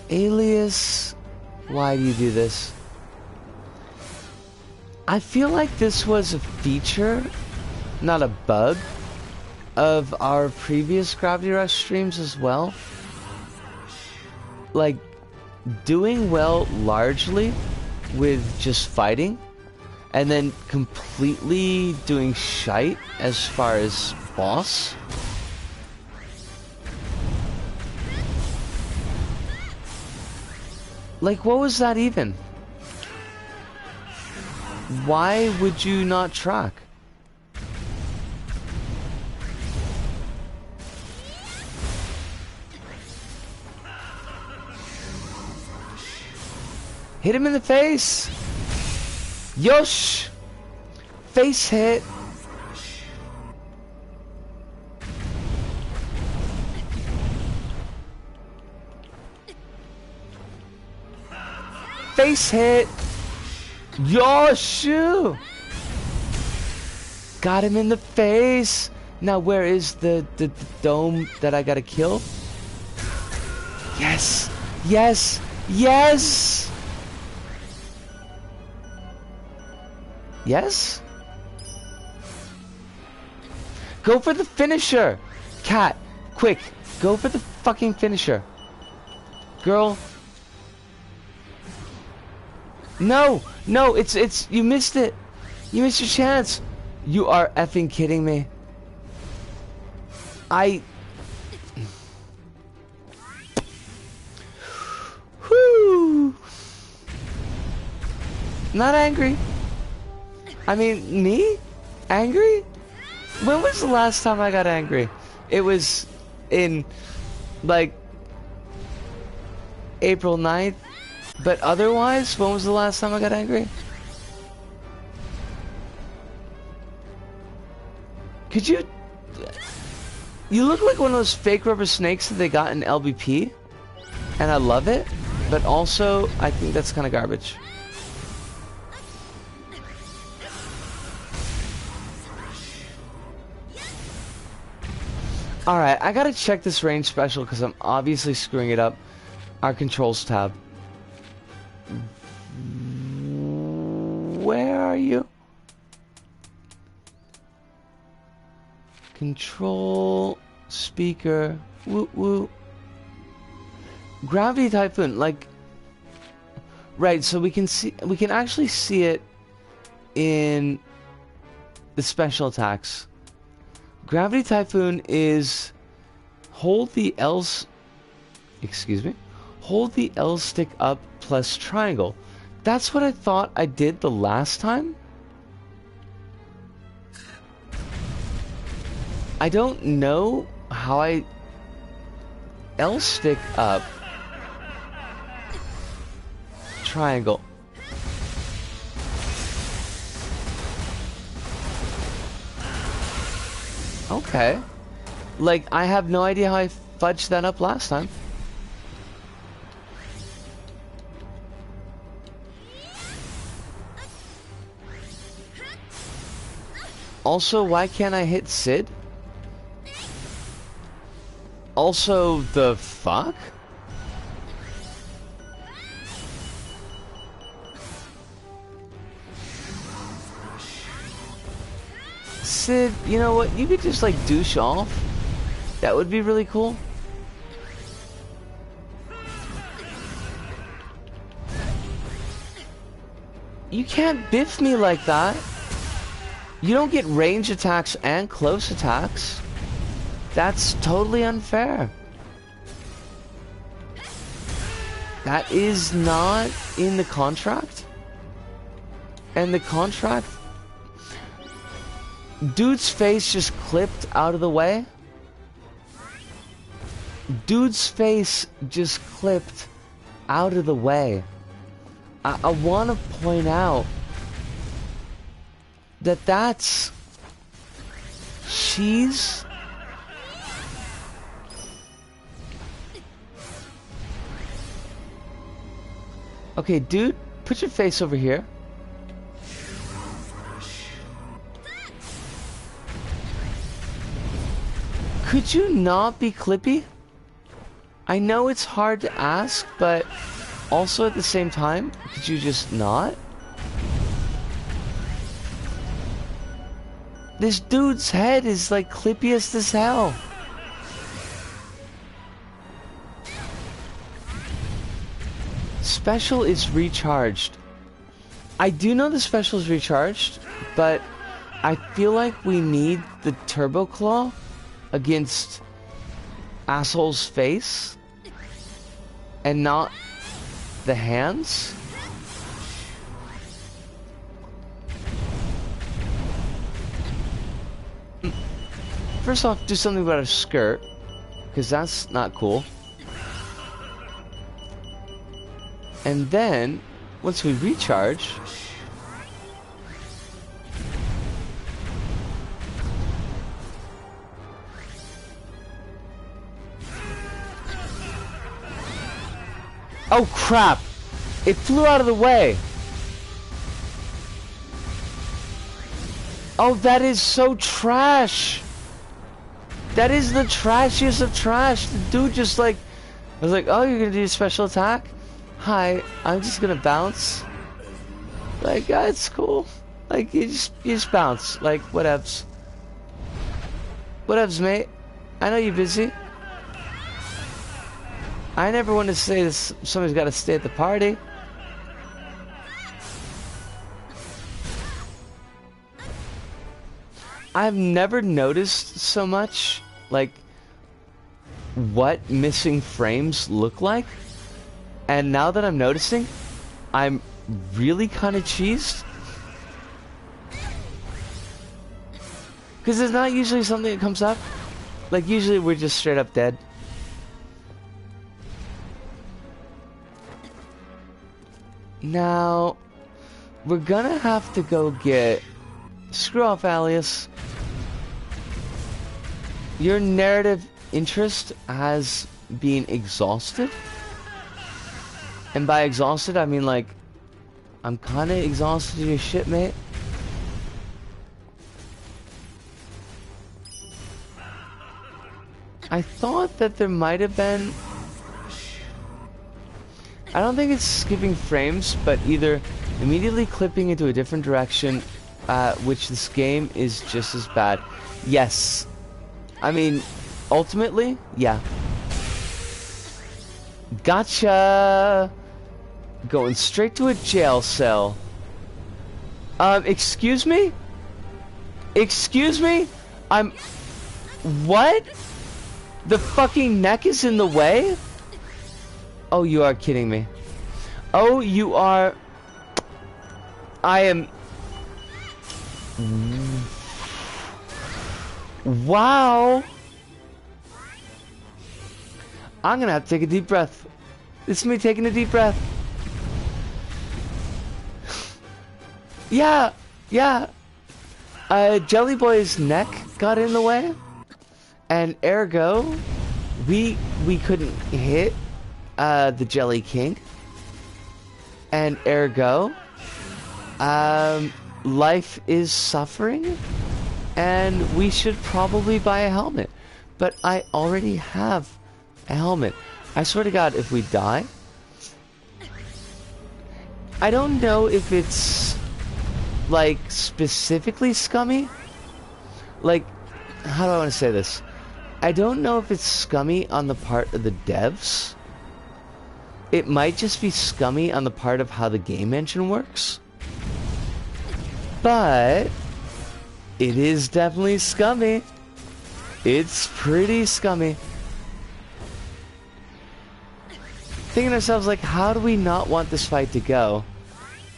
Alias, why do you do this? I feel like this was a feature, not a bug, of our previous Gravity Rush streams as well. Like, doing well largely with just fighting, and then completely doing shite as far as boss. Like, what was that even? Why would you not track? Hit him in the face! Yosh! Face hit! Face hit! Yosh! Got him in the face! Now where is the dome that I gotta kill? Yes! Yes! Yes! Yes? Go for the finisher! Cat, quick, go for the fucking finisher. Girl. No! No, it's, you missed it. You missed your chance. You are effing kidding me. Whew. Not angry. I mean, me? Angry? When was the last time I got angry? It was in, like, April 9th. But otherwise, when was the last time I got angry? Could you... You look like one of those fake rubber snakes that they got in LBP. And I love it. But also, I think that's kind of garbage. Alright, I gotta check this range special because I'm obviously screwing it up. Our controls tab. Where are you? Control speaker. Woo woo. Gravity Typhoon, like, right, so we can actually see it in the special attacks. Gravity Typhoon is hold the Hold the L stick up plus triangle. That's what I thought I did the last time. I don't know how I... L stick up. Triangle. Okay. Like, I have no idea how I fudged that up last time. Also, why can't I hit Sid? Also, the fuck? Sid, you know what? You could just like douche off. That would be really cool. You can't biff me like that. You don't get range attacks and close attacks. That's totally unfair. That is not in the contract. And the contract... Dude's face just clipped out of the way. Dude's face just clipped out of the way. I want to point out that that's cheese. Okay, dude, put your face over here. Could you not be clippy? I know it's hard to ask, but also at the same time, could you just not? This dude's head is like clippiest as hell. Special is recharged. I do know the special is recharged, but I feel like we need the Turbo Claw against asshole's face and not the hands. First off, do something about her skirt, because that's not cool. And then, once we recharge, oh crap! It flew out of the way! Oh, that is so trash! That is the trashiest of trash. The dude just like... I was like, oh, you're gonna do a special attack? Hi, I'm just gonna bounce. Like, it's cool. Like, you just bounce. Like, whatevs. Whatevs, mate. I know you're busy. I never want to say this. Somebody's got to stay at the party. I've never noticed so much, like, what missing frames look like. And now that I'm noticing, I'm really kind of cheesed. Because it's not usually something that comes up. Like, usually we're just straight up dead. Now, we're gonna have to go get... Screw off, Alias. Your narrative interest has been exhausted. And by exhausted, I mean, like, I'm kind of exhausted of your shit, mate. I thought that there might have been... I don't think it's skipping frames, but either immediately clipping into a different direction, which this game is just as bad. Yes. I mean, ultimately, yeah. Gotcha! Going straight to a jail cell. Excuse me? Excuse me? What? The fucking neck is in the way? Oh, you are kidding me. Oh, you are... I am... Wow! I'm gonna have to take a deep breath. This is me taking a deep breath. Yeah, yeah. Jelly Boy's neck got in the way, and ergo, we couldn't hit the Jelly King, and ergo, life is suffering, and we should probably buy a helmet. But I already have a helmet. I swear to God, if we die, I don't know if it's like specifically scummy. Like, how do I want to say this? I don't know if it's scummy on the part of the devs. It might just be scummy on the part of how the game engine works. But it is definitely scummy. It's pretty scummy. Thinking to ourselves, like, how do we not want this fight to go?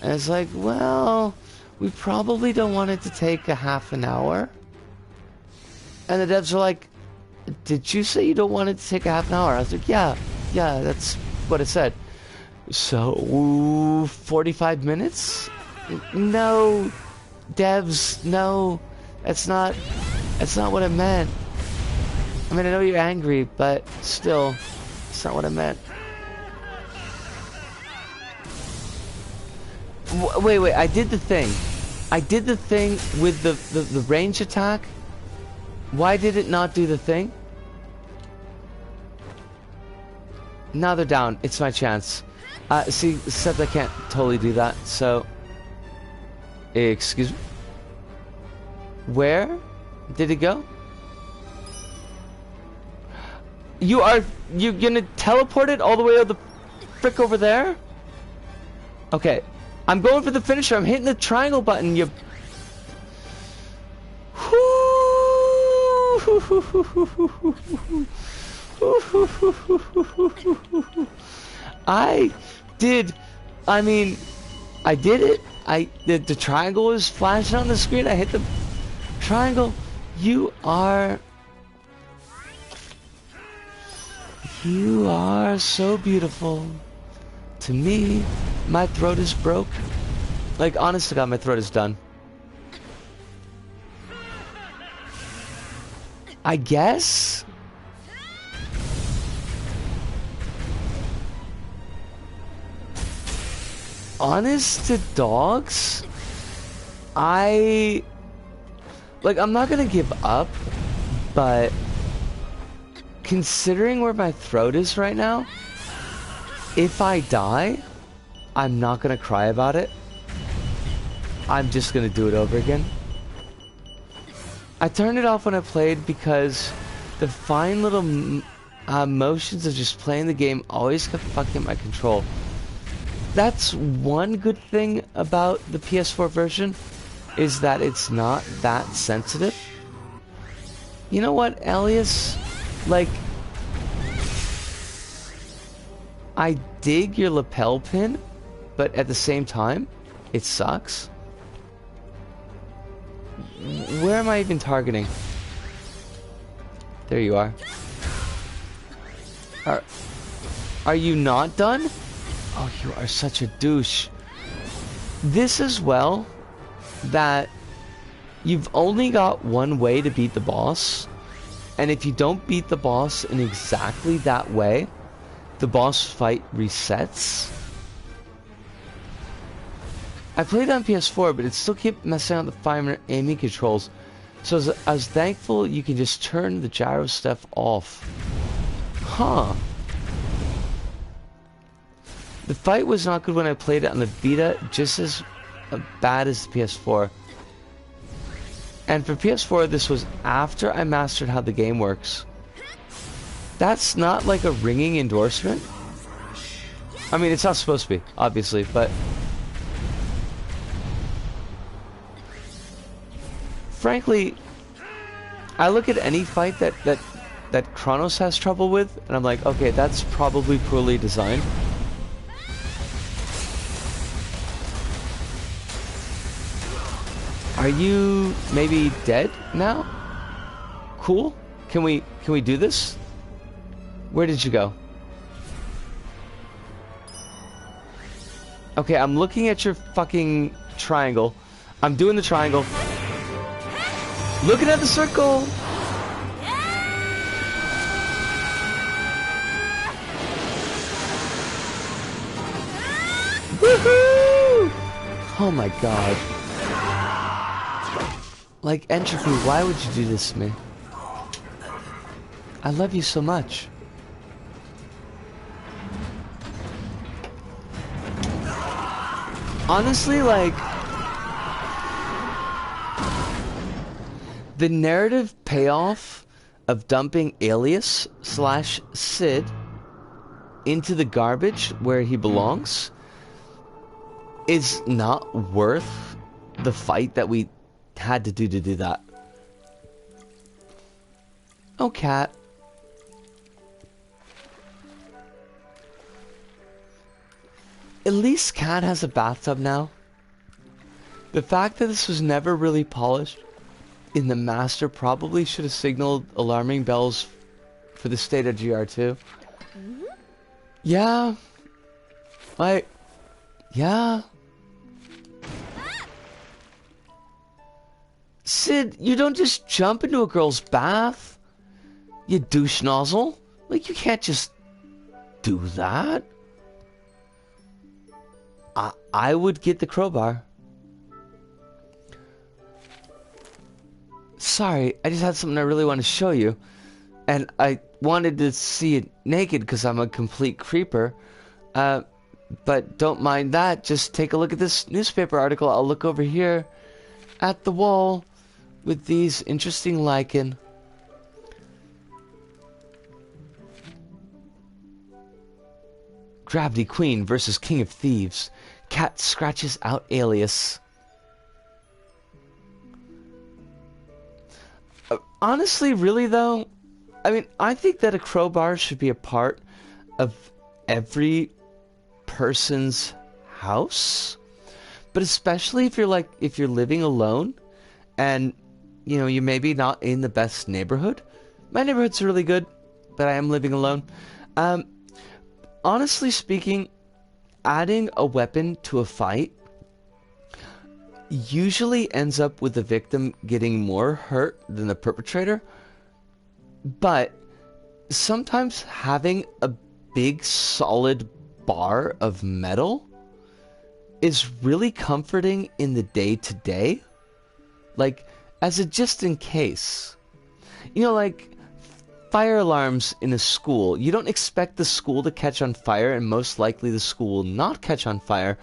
And it's like, well, we probably don't want it to take a half an hour. And the devs are like, did you say you don't want it to take a half an hour? I was like, yeah, that's what it said. So, 45 minutes? No, devs, no, that's not what I meant. I mean, I know you're angry, but still, it's not what I meant. Wait, I did the thing. I did the thing with the range attack. Why did it not do the thing? Now they're down. It's my chance. See, except I can't totally do that, so... Excuse me? Where did it go? You're gonna teleport it all the way out the frick over there? Okay. I'm going for the finisher. I'm hitting the triangle button. You. I did. I mean, I did it. The triangle was flashing on the screen. I hit the triangle. You are so beautiful. To me, my throat is broke. Like, honest to God, my throat is done. I guess? Honest to dogs? I'm not gonna give up, but considering where my throat is right now, if I die, I'm not gonna cry about it. I'm just gonna do it over again. I turned it off when I played because the fine little motions of just playing the game always kept fucking my control. That's one good thing about the PS4 version, is that it's not that sensitive. You know what, Alias? Like, I dig your lapel pin, but at the same time, it sucks. Where am I even targeting? There you are. Are you not done? Oh, you are such a douche. This as well, that you've only got one way to beat the boss, and if you don't beat the boss in exactly that way, the boss fight resets. I played on PS4, but it still kept messing up the fire aiming controls. So I was thankful you can just turn the gyro stuff off. Huh. The fight was not good when I played it on the Vita, just as bad as the PS4. And for PS4, this was after I mastered how the game works. That's not like a ringing endorsement. I mean, it's not supposed to be, obviously, but... Frankly, I look at any fight that that Kronos has trouble with, and I'm like, okay, that's probably poorly designed. Are you maybe dead now? Cool. Can we do this? Where did you go? Okay, I'm looking at your fucking triangle. I'm doing the triangle. Looking at the circle. Woohoo! Oh my god. Like, Entropy, why would you do this to me? I love you so much. Honestly, like, the narrative payoff of dumping Alias / Sid into the garbage where he belongs is not worth the fight that we had to do that. Oh, cat. At least Cat has a bathtub now. The fact that this was never really polished in the master probably should have signaled alarming bells for the state of GR2. Yeah. Yeah. Sid, you don't just jump into a girl's bath. You douche nozzle. Like, you can't just do that. I would get the crowbar. Sorry, I just had something I really want to show you. And I wanted to see it naked because I'm a complete creeper. But don't mind that. Just take a look at this newspaper article. I'll look over here at the wall with these interesting lichen. Gravity Queen versus King of Thieves. Cat scratches out Alias. Honestly, really though, I mean, I think that a crowbar should be a part of every person's house. But especially if you're living alone and, you know, you're maybe not in the best neighborhood. My neighborhood's really good, but I am living alone. Honestly speaking, adding a weapon to a fight usually ends up with the victim getting more hurt than the perpetrator. But sometimes having a big solid bar of metal is really comforting in the day-to-day. Like, as a just in case. You know, like fire alarms in a school. You don't expect the school to catch on fire, and most likely the school will not catch on fire.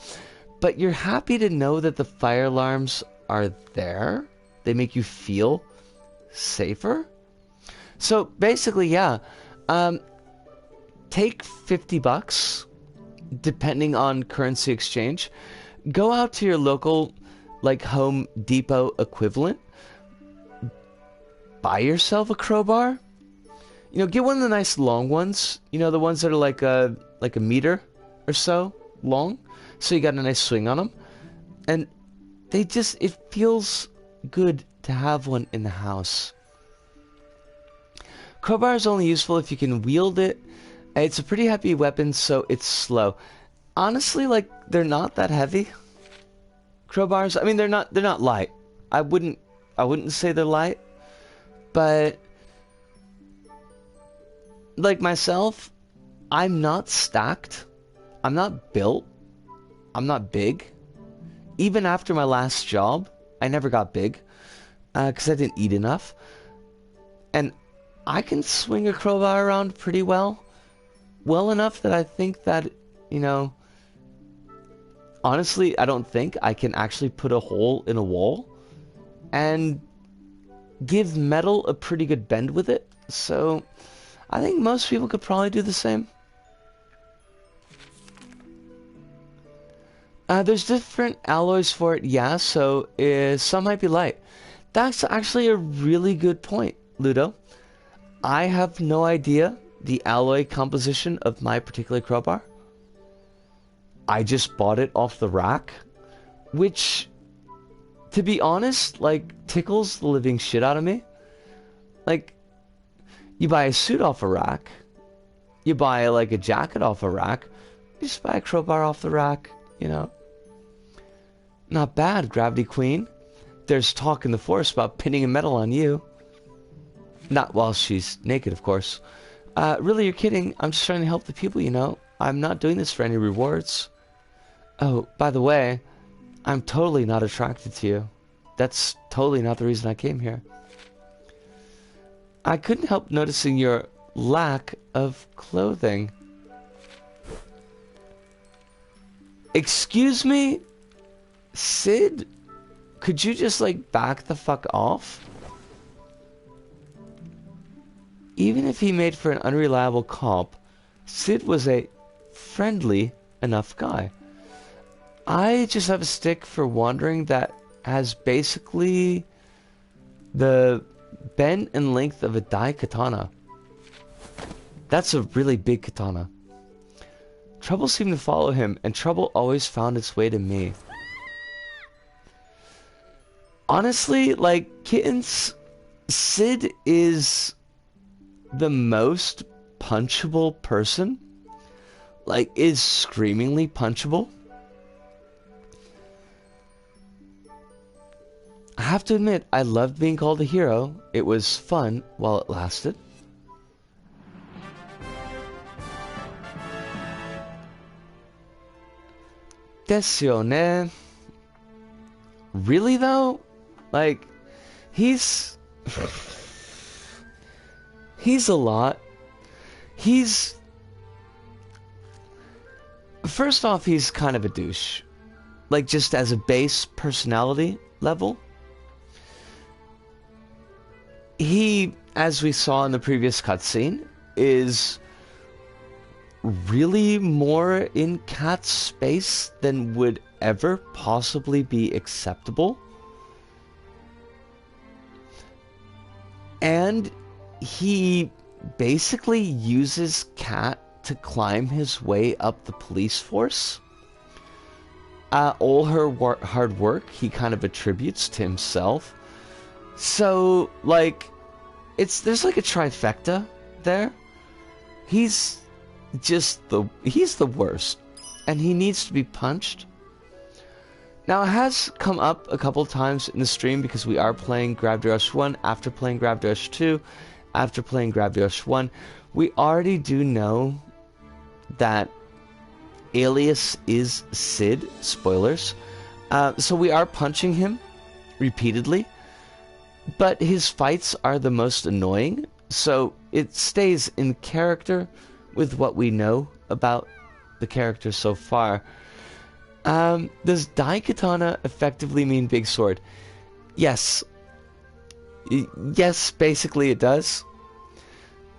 But you're happy to know that the fire alarms are there. They make you feel safer. So basically, yeah. Take $50, depending on currency exchange. Go out to your local, like, Home Depot equivalent. Buy yourself a crowbar. You know, get one of the nice long ones. You know, the ones that are like a meter or so long. So you got a nice swing on them. And it feels good to have one in the house. Crowbar is only useful if you can wield it. It's a pretty heavy weapon, so it's slow. Honestly, like, they're not that heavy. Crowbars, I mean, they're not light. I wouldn't say they're light. But like myself, I'm not stacked. I'm not built. I'm not big. Even after my last job, I never got big. Because I didn't eat enough. And I can swing a crowbar around pretty well. Well enough that I think that, you know, honestly, I don't think I can actually put a hole in a wall and give metal a pretty good bend with it. So I think most people could probably do the same. There's different alloys for it, yeah, so some might be light. That's actually a really good point, Ludo. I have no idea the alloy composition of my particular crowbar. I just bought it off the rack, which, to be honest, like, tickles the living shit out of me. Like, you buy a suit off a rack, you buy, like, a jacket off a rack, you just buy a crowbar off the rack, you know. Not bad, Gravity Queen. There's talk in the forest about pinning a medal on you. Not while she's naked, of course. Really, you're kidding. I'm just trying to help the people, you know. I'm not doing this for any rewards. Oh, by the way, I'm totally not attracted to you. That's totally not the reason I came here. I couldn't help noticing your lack of clothing. Excuse me? Sid? Could you just, like, back the fuck off? Even if he made for an unreliable cop, Sid was a friendly enough guy. I just have a stick for wandering that has basically the bend and length of a dai katana. That's a really big katana. Trouble seemed to follow him, and trouble always found its way to me. Honestly, like, kittens, Sid is the most punchable person. Like, is screamingly punchable. I have to admit, I loved being called a hero. It was fun while it lasted. Desu Really though? Like, he's a lot. First off, he's kind of a douche. Like, just as a base personality level. He, as we saw in the previous cutscene, is really more in Cat's space than would ever possibly be acceptable. And he basically uses Cat to climb his way up the police force. All her hard work he kind of attributes to himself. So, like, there's like a trifecta there. He's the worst, and he needs to be punched. Now, it has come up a couple times in the stream because we are playing Gravity Rush 1 after playing Gravity Rush 2 after playing Gravity Rush 1. We already do know that Alias is Sid. Spoilers. So we are punching him repeatedly, but his fights are the most annoying, so it stays in character with what we know about the character so far. Does Dai Katana effectively mean big sword? Yes. Yes, basically it does.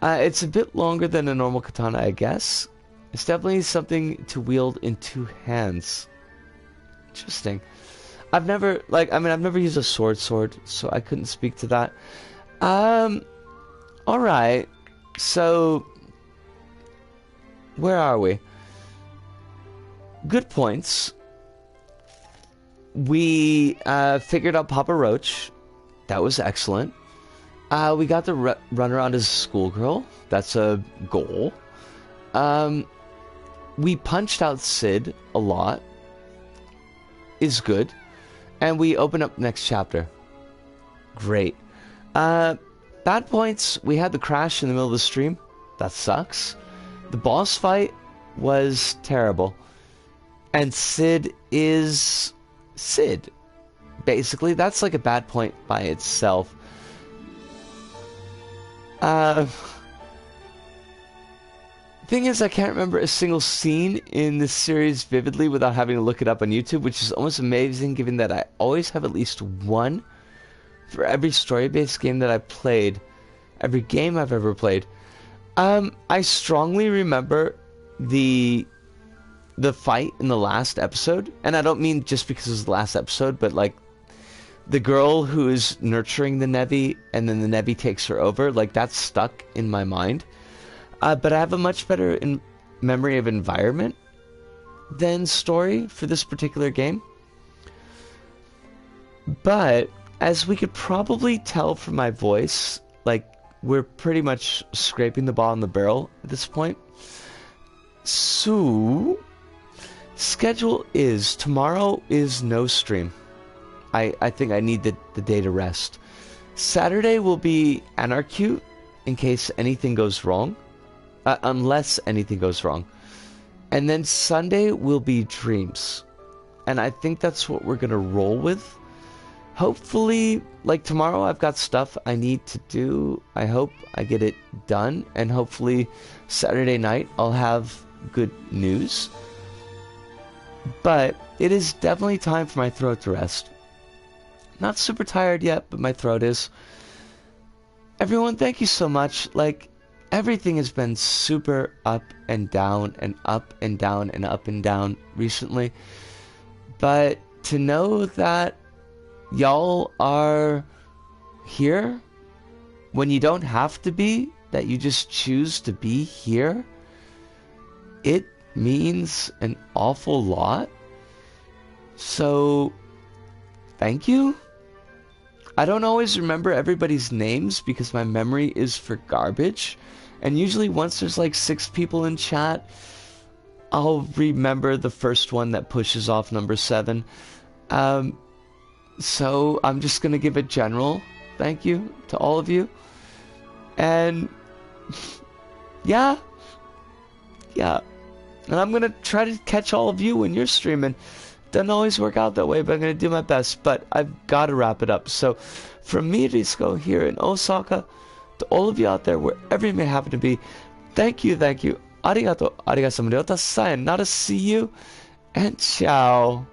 It's a bit longer than a normal katana, I guess. It's definitely something to wield in two hands. Interesting. I've never used a sword, so I couldn't speak to that. Alright. So, where are we? Good points. We figured out Papa Roach. That was excellent. We got to run around as a schoolgirl. That's a goal. We punched out Sid a lot. Is good. And we open up next chapter. Great. Bad points. We had the crash in the middle of the stream. That sucks. The boss fight was terrible. And Sid is Sid. Basically, that's like a bad point by itself. Thing is, I can't remember a single scene in this series vividly without having to look it up on YouTube, which is almost amazing given that I always have at least one for every story-based game that I've played. Every game I've ever played. I strongly remember the fight in the last episode, and I don't mean just because it was the last episode, but like the girl who is nurturing the Nevi and then the Nevi takes her over, like that's stuck in my mind. But I have a much better memory of environment than story for this particular game. But as we could probably tell from my voice, like we're pretty much scraping the bottom of the barrel at this point. So schedule is tomorrow is no stream. I think I need the day to rest. Saturday will be Anarcute in case anything goes wrong. Unless anything goes wrong. And then Sunday will be Dreams. And I think that's what we're going to roll with. Hopefully, like tomorrow I've got stuff I need to do. I hope I get it done. And hopefully Saturday night I'll have good news. But it is definitely time for my throat to rest. Not super tired yet, but my throat is. Everyone, thank you so much. Like, everything has been super up and down and up and down and up and down recently. But to know that y'all are here when you don't have to be, that you just choose to be here, it means an awful lot. So, thank you. I don't always remember everybody's names because my memory is for garbage. And usually once there's like 6 people in chat, I'll remember the first one that pushes off number 7. So I'm just going to give a general thank you to all of you. And yeah. And I'm going to try to catch all of you when you're streaming. Doesn't always work out that way, but I'm going to do my best. But I've got to wrap it up. So from me, Risco, here in Osaka, to all of you out there, wherever you may happen to be, thank you. Arigato. Arigatou. Sayonara. See you. And ciao.